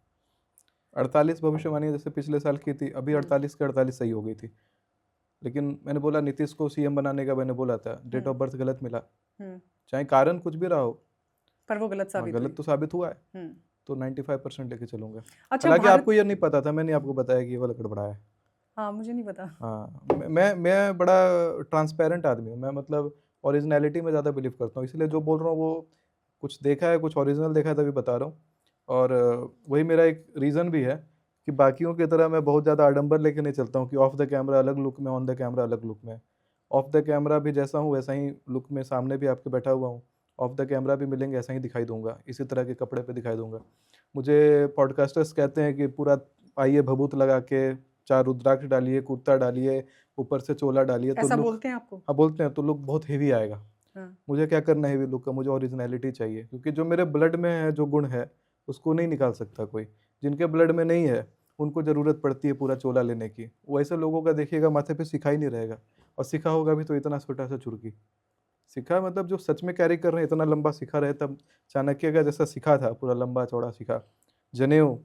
48 भविष्यवाणी जैसे पिछले साल की थी, अभी 48 के 48 सही हो गई थी। लेकिन मैंने बोला नीतीश को सीएम बनाने का, मैंने बोला था, डेट ऑफ बर्थ गलत मिला, चाहे कारण कुछ भी रहा हो, पर वो गलत साबित हुई। गलत तो साबित हुआ है, तो 95% लेके चलूंगा। अच्छा, हालांकि भारत। आपको ये नहीं पता था, मैंने आपको बताया कि ये वाला गड़बड़ा है। हाँ, मुझे नहीं पता। हाँ, मैं बड़ा ट्रांसपेरेंट आदमी हूँ। मैं मतलब ओरिजिनलिटी में ज़्यादा बिलीव करता हूँ, इसलिए जो बोल रहा हूँ वो कुछ देखा है, कुछ ओरिजिनल देखा है तभी बता रहा हूँ। और वही मेरा एक रीज़न भी है कि बाकियों की तरह मैं बहुत ज़्यादा आडंबर लेके नहीं चलता हूँ कि ऑफ द कैमरा अलग लुक में, ऑन द कैमरा अलग लुक में। ऑफ द कैमरा भी जैसा हूँ वैसा ही लुक में सामने भी आपके बैठा हुआ हूँ। ऑफ द कैमरा भी मिलेंगे ऐसा ही दिखाई दूंगा, इसी तरह के कपड़े पे दिखाई दूंगा। मुझे पॉडकास्टर्स कहते हैं कि पूरा आइए भभूत लगा के, 4 रुद्राक्ष डालिए, कुर्ता डालिए, ऊपर से चोला डालिए, तो ऐसा लुक, बोलते हैं आपको? हाँ बोलते हैं, तो लुक बहुत हेवी आएगा। मुझे क्या करना है हेवी लुक का, मुझे ओरिजिनलिटी चाहिए, क्योंकि जो मेरे ब्लड में है, जो गुण है, उसको नहीं निकाल सकता कोई। जिनके ब्लड में नहीं है उनको ज़रूरत पड़ती है पूरा चोला लेने की। वैसे लोगों का देखिएगा माथे पे सिखा ही नहीं रहेगा, और सिखा होगा भी तो इतना छोटा सा चुरकी सिखा, मतलब जो सच में कैरी कर रहे हैं, इतना लंबा सिखा रहे, तब चाणक्य का जैसा सिखा था, पूरा लंबा चौड़ा सिखा, जनेऊ,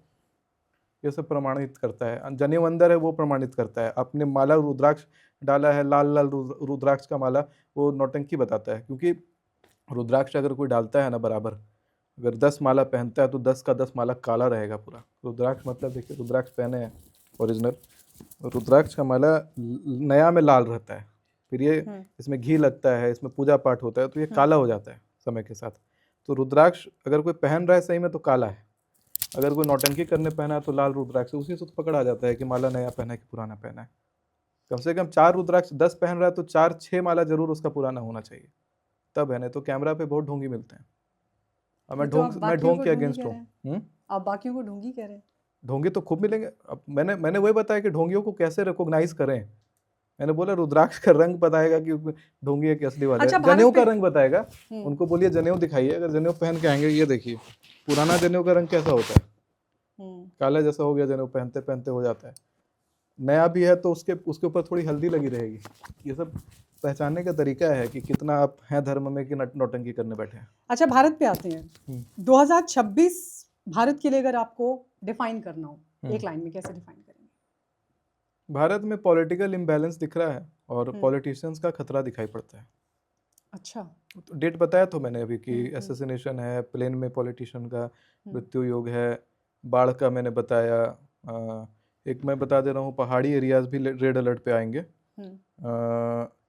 ये सब प्रमाणित करता है। जनेऊ अंदर है वो प्रमाणित करता है। आपने माला रुद्राक्ष डाला है, लाल लाल रुद्राक्ष का माला, वो नौटंकी बताता है, क्योंकि रुद्राक्ष अगर कोई डालता है ना बराबर, अगर 10 माला पहनता है तो 10 का 10 माला काला रहेगा पूरा। रुद्राक्ष मतलब देखिए, रुद्राक्ष पहने हैं ओरिजिनल, रुद्राक्ष का माला नया में लाल रहता है, फिर ये इसमें घी लगता है, इसमें पूजा पाठ होता है, तो ये काला हो जाता है समय के साथ। तो रुद्राक्ष अगर कोई पहन रहा है सही में तो काला है, अगर कोई नौटंकी करने पहना है तो लाल रुद्राक्ष, उसी से तो पकड़ा जाता है कि माला नया पहना है कि पुराना पहना है। कम से कम 4 रुद्राक्ष 10 पहन रहा है तो 4-6 माला जरूर उसका पुराना होना चाहिए, तब है। नहीं तो कैमरा पे बहुत ढोंगी मिलते हैं, और मैं ढोंग के अगेंस्ट हूँ। आप बाकियों को ढोंगी कह रहे हैं? ढोंगी तो खूब मिलेंगे। अब मैंने वही बताया कि ढोंगियों को कैसे रिकॉग्नाइज करें, मैंने बोला रुद्राक्ष का रंग बताएगा कि ढोंगी है कि असली वाला अच्छा, है, भारत जनेऊ का पे- रंग बताएगा। हम्म, उनको बोलिए जनेऊ दिखाइए, अगर जनेऊ पहन के आएंगे, ये देखिए पुराना जनेऊ का रंग कैसा होता है, काला जैसा हो गया, जनेऊ पहनते पहनते हो जाता है। नया भी है तो उसके उसके ऊपर थोड़ी हल्दी लगी रहेगी। ये सब पहचानने का तरीका है कि कितना आप हैं धर्म में कि नौटंकी करने बैठे हैं। अच्छा, भारत पे आते हैं। 2026 भारत के लिए अगर आपको डिफाइन करना हो एक लाइन में, कैसे डिफाइन करेंगे? भारत में पॉलिटिकल इम्बैलेंस दिख रहा है और पॉलिटिशियंस का खतरा दिखाई पड़ता है। अच्छा। तो डेट बताया तो मैंने अभी कि एसेसिनेशन है, प्लेन में पॉलिटिशियन का मृत्यु योग है, बाढ़ का मैंने बताया। एक मैं बता दे रहा हूँ, पहाड़ी एरियाज भी रेड अलर्ट पे आएंगे।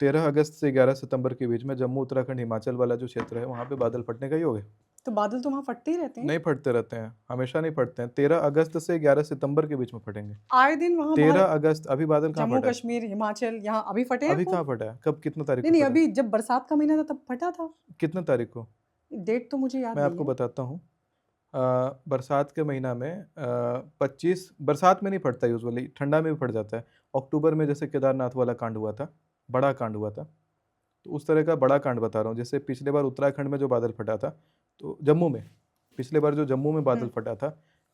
13 अगस्त से 11 सितंबर के बीच में जम्मू उत्तराखंड हिमाचल वाला जो क्षेत्र है वहाँ पे बादल फटने का योग है। तो बादल तो वहाँ फटते ही रहते हैं? नहीं फटते रहते हैं, हमेशा नहीं फटते हैं। 13 अगस्त से 11 सितंबर के बीच में फटेंगे। आए दिन वहाँ 13 अगस्त अभी बादल कहाँ जम्मू फटा है? कश्मीर हिमाचल यहाँ अभी फटे हैं अभी खूब? कहाँ फटा है? कब, कितने तारीख नहीं को नहीं, फटा? अभी जब बरसात का महीना था तब फटा था। कितने तारीख को? डेट तो मुझे याद मैं नहीं आपको है। बताता हूँ। बरसात के महीना में 25, बरसात में नहीं फटता यूजुअली, ठंडा में भी फट जाता है। अक्टूबर में जैसे केदारनाथ वाला कांड हुआ था, बड़ा कांड हुआ था, तो उस तरह का बड़ा कांड बता रहा हूँ। जैसे पिछले बार उत्तराखंड में जो बादल फटा था, तो जम्मू में पिछले बार जो जम्मू में बादल फटा था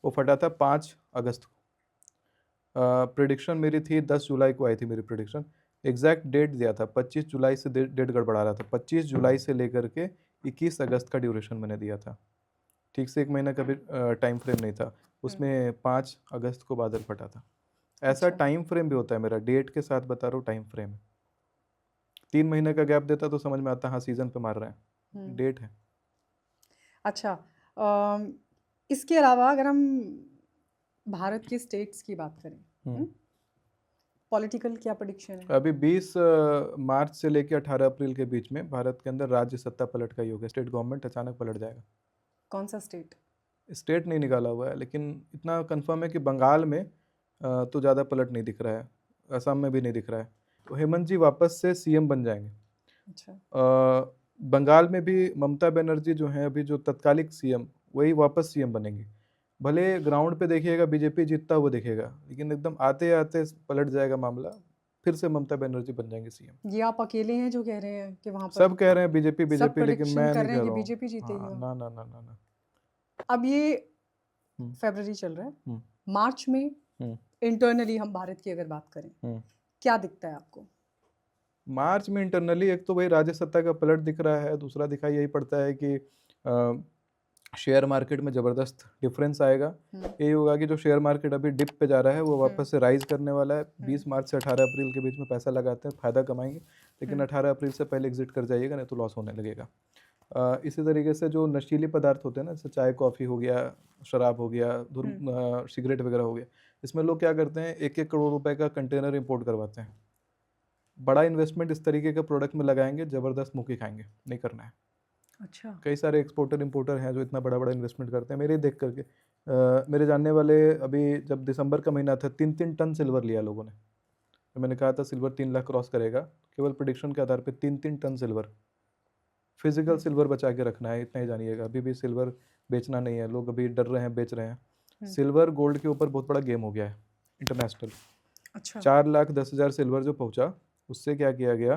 वो फटा था 5 अगस्त को। प्रिडिक्शन मेरी थी 10 जुलाई को आई थी मेरी प्रिडिक्शन। एग्जैक्ट डेट दिया था 25 जुलाई से, डेट गड़बड़ा रहा था। 25 जुलाई से लेकर के 21 अगस्त का ड्यूरेशन मैंने दिया था, ठीक से 1 महीना का भी टाइम फ्रेम नहीं था उसमें। 5 अगस्त को बादल फटा था। ऐसा टाइम फ्रेम भी होता है मेरा, डेट के साथ बता रहा हूँ टाइम फ्रेम। 3 महीने का गैप देता तो समझ में आता हाँ सीजन पे मार रहे हैं, डेट है। अच्छा, इसके अलावा अगर हम भारत के स्टेट्स की बात करें, पॉलिटिकल क्या प्रेडिक्शन है? अभी 20 मार्च से लेकर 18 अप्रैल के बीच में भारत के अंदर राज्य सत्ता पलट का योग है। स्टेट गवर्नमेंट अचानक पलट जाएगा। कौन सा स्टेट? स्टेट नहीं निकाला हुआ है, लेकिन इतना कंफर्म है कि बंगाल में तो ज़्यादा पलट नहीं दिख रहा है, असम में भी नहीं दिख रहा है। तो हेमंत जी वापस से सीएम बन जाएंगे। अच्छा। बंगाल में भी ममता बनर्जी जो है अभी जो तत्कालिक सीएम, वही वापस सीएम बनेंगे। भले ग्राउंड पे देखिएगा बीजेपी जीतता हुआ दिखेगा, लेकिन एकदम आते आते पलट जाएगा मामला, फिर से ममता बनर्जी बन जाएंगे सीएम। ये आप अकेले हैं जो कह रहे हैं कि वहाँ पर सब कह रहे हैं बीजेपी बीजेपी, लेकिन prediction मैं कर नहीं रहे हैं कह कि रहा हूँ। बीजेपी जीतेगी? हाँ, ना ना ना ना ना। अब ये फरवरी चल रहा है, मार्च में इंटरनली हम भारत की अगर बात करें, क्या दिखता है आपको? मार्च में इंटरनली एक तो वही राज्य सत्ता का पलट दिख रहा है, दूसरा दिखाई यही पड़ता है कि शेयर मार्केट में ज़बरदस्त डिफरेंस आएगा। यही होगा कि जो शेयर मार्केट अभी डिप पे जा रहा है वो वापस से राइज करने वाला है। 20 मार्च से 18 अप्रैल के बीच में पैसा लगाते हैं, फ़ायदा कमाएंगे, लेकिन 18 अप्रैल से पहले एग्जिट कर जाइएगा, नहीं तो लॉस होने लगेगा। इसी तरीके से जो नशीली पदार्थ होते हैं ना, जैसे चाय कॉफ़ी हो गया, शराब हो गया, सिगरेट वगैरह हो गया, इसमें लोग क्या करते हैं 1-1 करोड़ रुपए का कंटेनर इंपोर्ट करवाते हैं। बड़ा इन्वेस्टमेंट इस तरीके के प्रोडक्ट में लगाएंगे, ज़बरदस्त मुक्की खाएंगे, नहीं करना है। अच्छा। कई सारे एक्सपोर्टर इंपोर्टर हैं जो इतना बड़ा बड़ा इन्वेस्टमेंट करते हैं, मेरे देख करके। मेरे जानने वाले अभी जब दिसंबर का महीना था 3-3 टन सिल्वर लिया लोगों ने। तो मैंने कहा था सिल्वर 3 लाख क्रॉस करेगा, केवल प्रेडिक्शन के आधार पे 3-3 टन सिल्वर। फिजिकल सिल्वर बचा के रखना है, इतना ही जानिएगा। अभी भी सिल्वर बेचना नहीं है, लोग अभी डर रहे हैं, बेच रहे हैं। सिल्वर गोल्ड के ऊपर बहुत बड़ा गेम हो गया है इंटरनेशनल। अच्छा। 4,10,000 सिल्वर जो पहुंचा, उससे क्या किया गया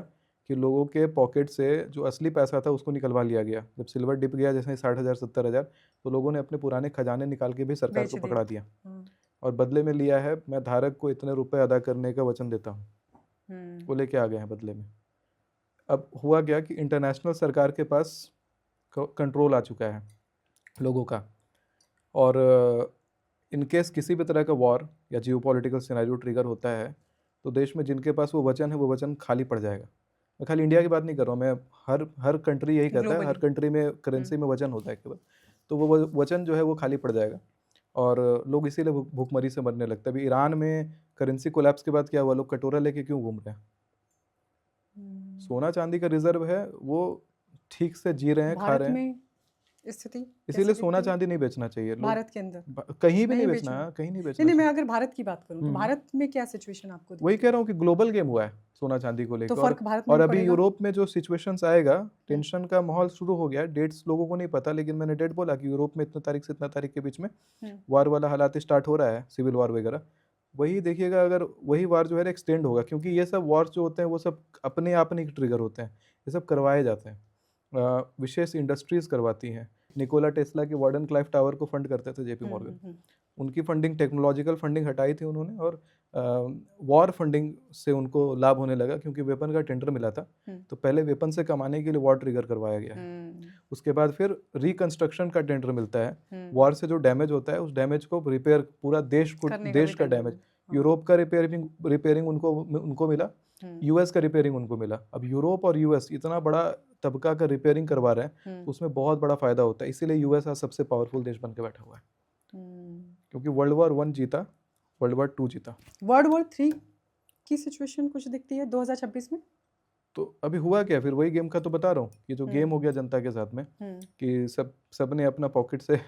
कि लोगों के पॉकेट से जो असली पैसा था उसको निकलवा लिया गया। जब सिल्वर डिप गया जैसे 60,000 70,000, तो लोगों ने अपने पुराने खजाने निकाल के भी सरकार को पकड़ा दिया, और बदले में लिया है मैं धारक को इतने रुपए अदा करने का वचन देता हूँ, वो लेके आ गए हैं बदले में। अब हुआ क्या कि इंटरनेशनल सरकार के पास कंट्रोल आ चुका है लोगों का, और इनकेस किसी भी तरह का वॉर या जियोपॉलिटिकल सिनेरियो ट्रिगर होता है तो देश में जिनके पास वो वचन है वो वचन खाली पड़ जाएगा। मैं खाली इंडिया की बात नहीं कर रहा हूँ, मैं हर कंट्री यही करता है, हर कंट्री में करेंसी में वचन होता है केवल, तो वो वचन जो है वो खाली पड़ जाएगा, और लोग इसीलिए भूखमरी से मरने लगते हैं। अभी ईरान में करेंसी कोलैप्स के बाद क्या हुआ, लोग कटोरा लेके क्यों घूम रहे हैं? सोना चांदी का रिजर्व है, वो ठीक से जी रहे हैं, खा रहे हैं। स्थिति इसीलिए सोना चांदी नहीं बेचना चाहिए भारत के अंदर, कहीं भी नहीं बेचना, कहीं नहीं बेचना। नहीं, मैं अगर भारत की बात करूं तो भारत में क्या सिचुएशन आपको दिखती है? वही कह रहा हूँ कि ग्लोबल गेम हुआ है सोना चांदी को लेकर, तो फर्क भारत में और अभी पड़ेगा? यूरोप में जो सिचुएशंस आएगा, टेंशन का माहौल शुरू हो गया। डेट्स लोगों को नहीं पता, लेकिन मैंने डेट बोला कि यूरोप में इतना तारीख से इतना तारीख के बीच में वार वाला हालात स्टार्ट हो रहा है, सिविल वार वगैरह। वही देखिएगा, अगर वही वार जो है एक्सटेंड होगा, क्योंकि ये सब वॉर्स जो होते हैं वो सब अपने आप नहीं ट्रिगर होते हैं, ये सब करवाए जाते हैं। विशेष इंडस्ट्रीज करवाती हैं। निकोला टेस्ला के वार्डन क्लाइव टावर को फंड करते थे जेपी मॉर्गन। उनकी फंडिंग, टेक्नोलॉजिकल फंडिंग हटाई थी उन्होंने, और वॉर फंडिंग से उनको लाभ होने लगा, क्योंकि वेपन का टेंडर मिला था। तो पहले वेपन से कमाने के लिए वॉर ट्रिगर करवाया गया है। उसके बाद फिर रिकंस्ट्रक्शन का टेंडर मिलता है। वॉर से जो डैमेज होता है उस डैमेज को रिपेयर, पूरा देश का डैमेज, यूरोप का रिपेयरिंग उनको मिला, यूएस का रिपेयरिंग उनको मिला। अब यूरोप और यूएस इतना बड़ा तबका का रिपेयरिंग करवा रहे हैं, तो उसमें बहुत बड़ा फायदा होता है। इसीलिए यूएस आज सबसे पावरफुल देश बन के बैठा हुआ है, क्योंकि वर्ल्ड वॉर 1 जीता, वर्ल्ड वॉर 2 जीता। वर्ल्ड वॉर 3 की सिचुएशन कुछ दिखती है 2026 में? तो अभी हुआ क्या, फिर वही गेम का तो बता रहा हूँ, ये जो गेम हो गया जनता के साथ में, कि सब ने अपना पॉकेट से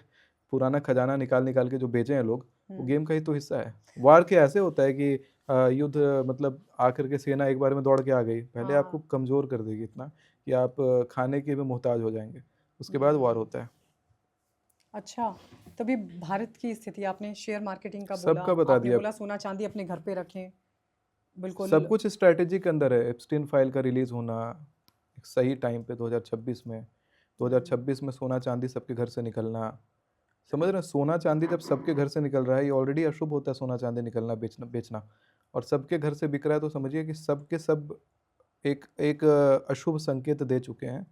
पुराना खजाना निकाल के जो बेचे हैं लोग, वो गेम का ही तो हिस्सा है। वार के ऐसे होता है कि युद्ध मतलब आकर के सेना एक बार में दौड़ के आ गई, पहले आपको कमजोर कर देगी इतना कि आप खाने के भी मोहताज हो जाएंगे, उसके बाद वार होता है। अच्छा, तभी भारत की स्थिति, आपने शेयर मार्केटिंग का बोला, सबका बता आपने दिया। बोला सोना चांदी अपने घर पे रखें, बिल्कुल सब कुछ स्ट्रैटेजी के अंदर है। एप्स्टीन फाइल का रिलीज होना एक सही टाइम पे 2026 में, 2026 में सोना चांदी सबके घर से निकलना, समझ रहे हैं? सोना चांदी जब सबके घर से निकल रहा है, ये ऑलरेडी अशुभ होता है सोना चांदी निकलना, बेचना, और सबके घर से बिक रहा है, तो समझिए कि सबके सब एक अशुभ संकेत दे चुके हैं।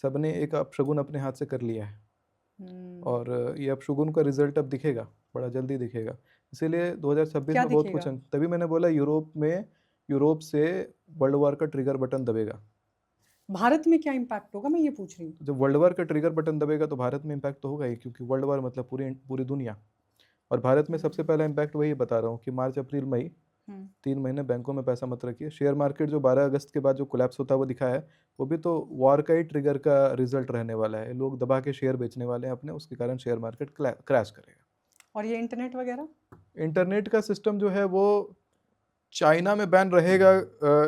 सबने एक अपशगुन अपने हाथ से कर लिया है, और ये अपशगुन का रिजल्ट अब दिखेगा, बड़ा जल्दी दिखेगा। इसीलिए 2026 में बहुत कुछ, तभी मैंने बोला यूरोप से वर्ल्ड वॉर का ट्रिगर बटन दबेगा। भारत में क्या इम्पैक्ट होगा, मैं ये पूछ रही हूँ। जब वर्ल्ड वॉर का ट्रिगर बटन दबेगा तो भारत में इम्पैक्ट तो होगा ही, क्योंकि वर्ल्ड वॉर मतलब पूरी दुनिया, और भारत में सबसे पहला इम्पैक्ट वही बता रहा हूँ कि मार्च अप्रैल मई 3 महीने बैंकों में पैसा मत रखिए। शेयर मार्केट जो 12 अगस्त के बाद जो कोलैप्स होता है वो दिखा है, वो भी तो वॉर का ही ट्रिगर का रिजल्ट रहने वाला है। लोग दबा के शेयर बेचने वाले हैं अपने, उसके कारण शेयर मार्केट क्रैश करेगा। और ये इंटरनेट वगैरह, इंटरनेट का सिस्टम जो है वो चाइना में बैन रहेगा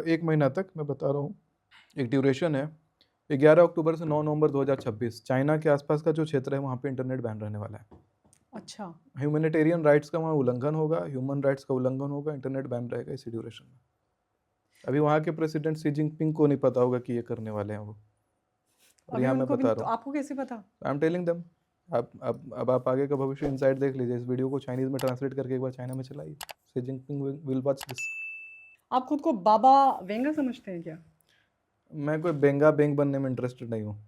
1 महीना तक, मैं बता रहा हूँ, एक ड्यूरेशन है। 11 अक्टूबर से 9 नवंबर 2026 चाइना के आसपास का जो क्षेत्र है वहाँ पे इंटरनेट बैन रहने वाला है। अच्छा, ह्यूमैनिटेरियन राइट्स का वहाँ उल्लंघन होगा, ह्यूमन राइट्स का उल्लंघन होगा, इंटरनेट बैन रहेगा इसी ड्यूरेशन में। अभी वहाँ के प्रेसिडेंट शी जिनपिंग को नहीं पता होगा कि ये करने वाले हैं वो, और यहाँ मैं बता रहा हूँ। आपको कैसे पता? I am telling them. अब आप आगे का भविष्य इनसाइड देख लीजिए, इस वीडियो को चाइनीज में ट्रांसलेट करके एक बार चाइना में चलाइए। Xi Jinping will watch this. आप खुद को बाबा वेंगा समझते हैं क्या? मैं कोई बेंगा बेंग बनने में इंटरेस्टेड नहीं हूँ।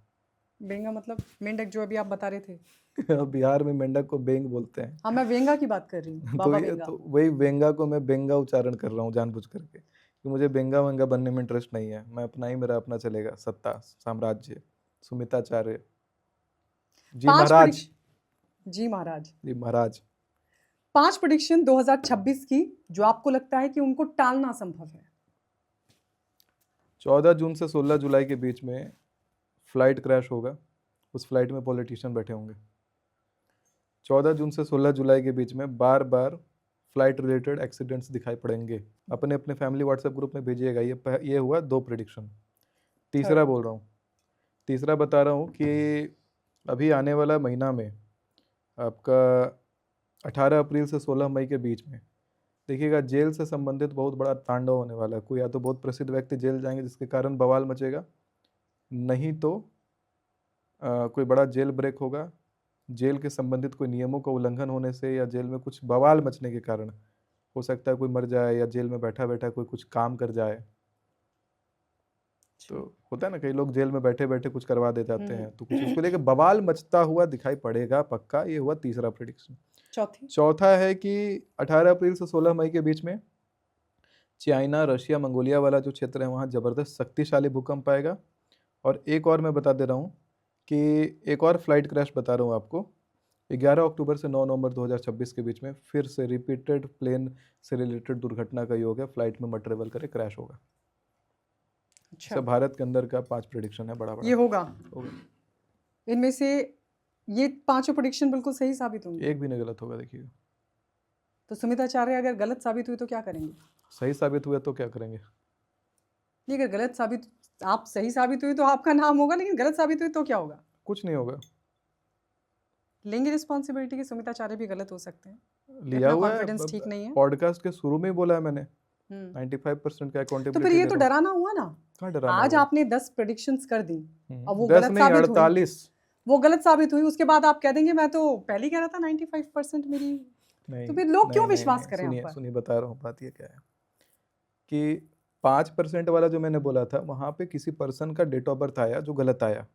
बेंगा मतलब मेंढक, जो अभी आप बता रहे थे। बिहार में मेंढक को बेंग बोलते हैं। हाँ, मैं वेंगा की बात कर रही हूँ, बाबा वेंगा। तो वही बेंगा को मैं बेंगा उच्चारण कर रहा हूँ जानबूझ करके, कि मुझे बेंगा वेंगा बनने में इंटरेस्ट नहीं है। मैं अपना ही, मेरा अपना चलेगा, सत्ता साम्राज्य सुमिताचार्य जी महाराज। जी महाराज। जी महाराज। 5 प्रेडिक्शन 2026 की जो आपको लगता है कि उनको टालना संभव है। 14 जून से 16 जुलाई के बीच में फ्लाइट क्रैश होगा, उस फ्लाइट में पॉलिटिशियन बैठे होंगे। 14 जून से 16 जुलाई के बीच में बार बार फ्लाइट रिलेटेड एक्सीडेंट्स दिखाई पड़ेंगे। अपने अपने फैमिली व्हाट्सएप ग्रुप में भेजिएगा। ये हुआ 2 प्रेडिक्शन। तीसरा बोल रहा हूँ, तीसरा बता रहा हूँ कि अभी आने वाला महीना में आपका 18 अप्रैल से 16 मई के बीच में देखिएगा, जेल से संबंधित बहुत बड़ा तांडव होने वाला है। कोई या तो बहुत प्रसिद्ध व्यक्ति जेल जाएंगे जिसके कारण बवाल मचेगा, नहीं तो कोई बड़ा जेल ब्रेक होगा। जेल के संबंधित कोई नियमों का उल्लंघन होने से या जेल में कुछ बवाल मचने के कारण हो सकता है कोई मर जाए, या जेल में बैठा बैठा कोई कुछ काम कर जाए। तो होता है ना, कई लोग जेल में बैठे बैठे कुछ करवा दे जाते हैं, तो कुछ उसको लेकर बवाल मचता हुआ दिखाई पड़ेगा पक्का। ये हुआ तीसरा प्रेडिक्शन। चौथा है कि 18 अप्रैल से 16 मई के बीच में चाइना, रशिया, मंगोलिया वाला जो क्षेत्र है वहाँ ज़बरदस्त शक्तिशाली भूकंप आएगा। और एक और मैं बता दे रहा हूँ कि एक और फ्लाइट क्रैश बता रहा हूँ आपको। 11 अक्टूबर से 9 नवंबर 2026 के बीच में फिर से रिपीटेड प्लेन से रिलेटेड दुर्घटना का योग है, फ्लाइट में मत ट्रेवल करे, क्रैश होगा। अच्छा, सब भारत के अंदर का 5 प्रेडिक्शन है, बड़ा ये होगा। इनमें से ये 5 प्रेडिक्शन बिल्कुल सही साबित होंगे, एक भी नहीं गलत होगा। देखिए, तो सुमिताचार्य अगर गलत साबित हुई तो क्या करेंगे? सही साबित हुआ तो क्या करेंगे? नहीं, अगर गलत साबित, आप सही साबित हुई तो आपका नाम होगा, लेकिन गलत साबित हुई तो क्या होगा? कुछ नहीं होगा। लेंगे रिस्पॉन्सिबिलिटी कि सुमिताचार्य भी गलत हो सकते हैं। लिया इतना हुआ है, कॉन्फिडेंस ठीक नहीं है। पॉडकास्ट के शुरू में ही बोला है मैंने, हम्म। 95% का तो अकाउंटेबिलिटी फिर ये ले तो रहा हूँ। डराना हुआ ना। कहाँ डराना आज हुआ? आपने 10 प्रेडिक्शंस कर दी, अब वो 10 गलत नहीं, साबित हुई, 48। वो गलत साबित हुई, उसके बाद आप कह देंगे मैं तो पहले ही कह रहा था 95% मेरी। नहीं तो फिर लोग क्यों नहीं विश्वास नहीं, करें आप सुनिए पर? सुनिए, बता रहा हूँ बात ये क्या है कि 5% वाला जो मैंने बोला था, वहाँ पे किसी पर्सन का डेट ऑफ बर्थ आया जो गलत आया।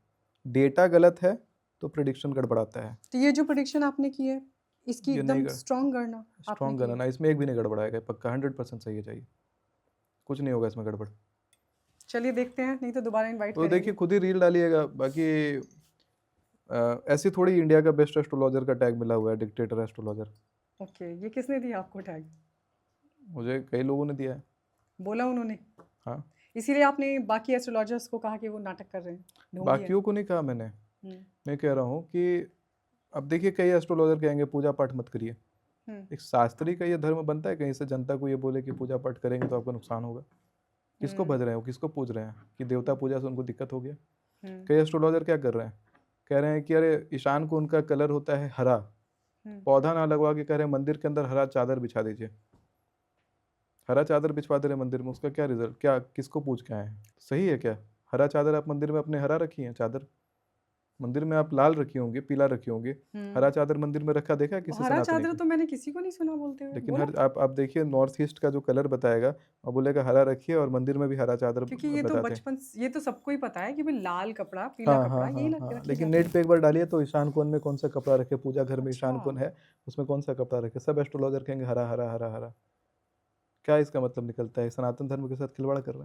डेटा गलत है तो प्रिडिक्शन गड़बड़ाता है। तो ये जो प्रेडिक्शन आपने की है इसकी ये नहीं एकदम स्ट्रॉन्ग गणना आपने स्ट्रॉन्ग की है। गणना, इसमें एक भी नहीं गड़बड़ाएगा, पक्का 100% सही है, चाहिए कुछ नहीं होगा इसमें गड़बड़। चलिए देखते हैं, नहीं तो दोबारा इनवाइट तो करेंगे। देखिए खुद ही रील डालिएगा। बाकी ऐसी थोड़ी इंडिया का बेस्ट एस्ट्रोलॉजर का टैग मिला हुआ है, डिक्टेटर एस्ट्रोलॉजर। ओके, ये किसने दिया आपको टैग? मुझे कई लोगों ने दिया है। बोला उन्होंने? हाँ, इसीलिए आपने बाकी एस्ट्रोलॉजर्स को कहा कि वो नाटक कर रहे हैं, ढोंगी है। बाकियों को नहीं कहा मैंने। हम्म, मैं कह रहा हूँ कि अब देखिए कई एस्ट्रोलॉजर कहेंगे पूजा पाठ मत करिए। एक शास्त्री का ये धर्म बनता है कहीं से जनता को ये बोले कि पूजा पाठ करेंगे तो आपको नुकसान होगा? किसको भज रहे हैं, किसको पूज रहे हैं कि देवता पूजा से उनको दिक्कत हो गया? कई एस्ट्रोलॉजर क्या कर रहे हैं, कह रहे हैं कि अरे ईशान को उनका कलर होता है हरा, पौधा ना लगवा के कह रहे हैं मंदिर के अंदर हरा चादर बिछा दीजिए। हरा चादर बिछवा दे रहे मंदिर में, उसका क्या रिजल्ट, क्या किसको पूछ के आए हैं? सही है क्या? हरा चादर आप मंदिर में अपने हरा रखी है चादर, मंदिर में आप लाल रखी होंगी, पीला रखी होंगी, हरा चादर मंदिर में रखा देखा है किसी हरा सनातनी चादर को? तो मैंने किसी को नहीं सुना बोलते हुए। लेकिन बोला हर आप देखिए नॉर्थ ईस्ट का जो कलर बताएगा और बोलेगा हरा रखिए और मंदिर में भी हरा चादर क्योंकि ये तो बताते हैं। बचपन ये तो सबको ही पता है कि भाई लाल कपड़ा पीला हाँ कपड़ा हाँ यही हाँ हाँ, रखी लेकिन जाती नेट है। पे एक बार डालिए तो ईशान कोण में कौन सा कपड़ा रखे, पूजा घर में ईशान अच्छा। कोण है उसमें कौन सा कपड़ा रखे, सब एस्ट्रोलॉजर कहेंगे हरा हरा हरा हरा। क्या इसका मतलब निकलता है? सनातन धर्म के साथ खिलवाड़ कर रहे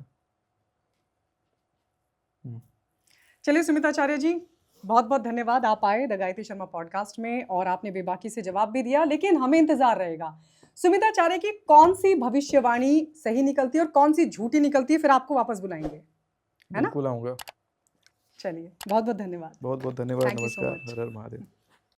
हैं। चलिए सुमिताचार्य जी, बहुत बहुत धन्यवाद, आप आए द गायत्री शर्मा पॉडकास्ट में और आपने बेबाकी से जवाब भी दिया। लेकिन हमें इंतजार रहेगा सुमिताचार्य की कौन सी भविष्यवाणी सही निकलती है और कौन सी झूठी निकलती है, फिर आपको वापस बुलाएंगे, है ना? बिल्कुल आऊँगा। चलिए बहुत बहुत धन्यवाद। बहुत बहुत धन्यवाद, Thank you so नमस्कार, much. हर हर महादेव।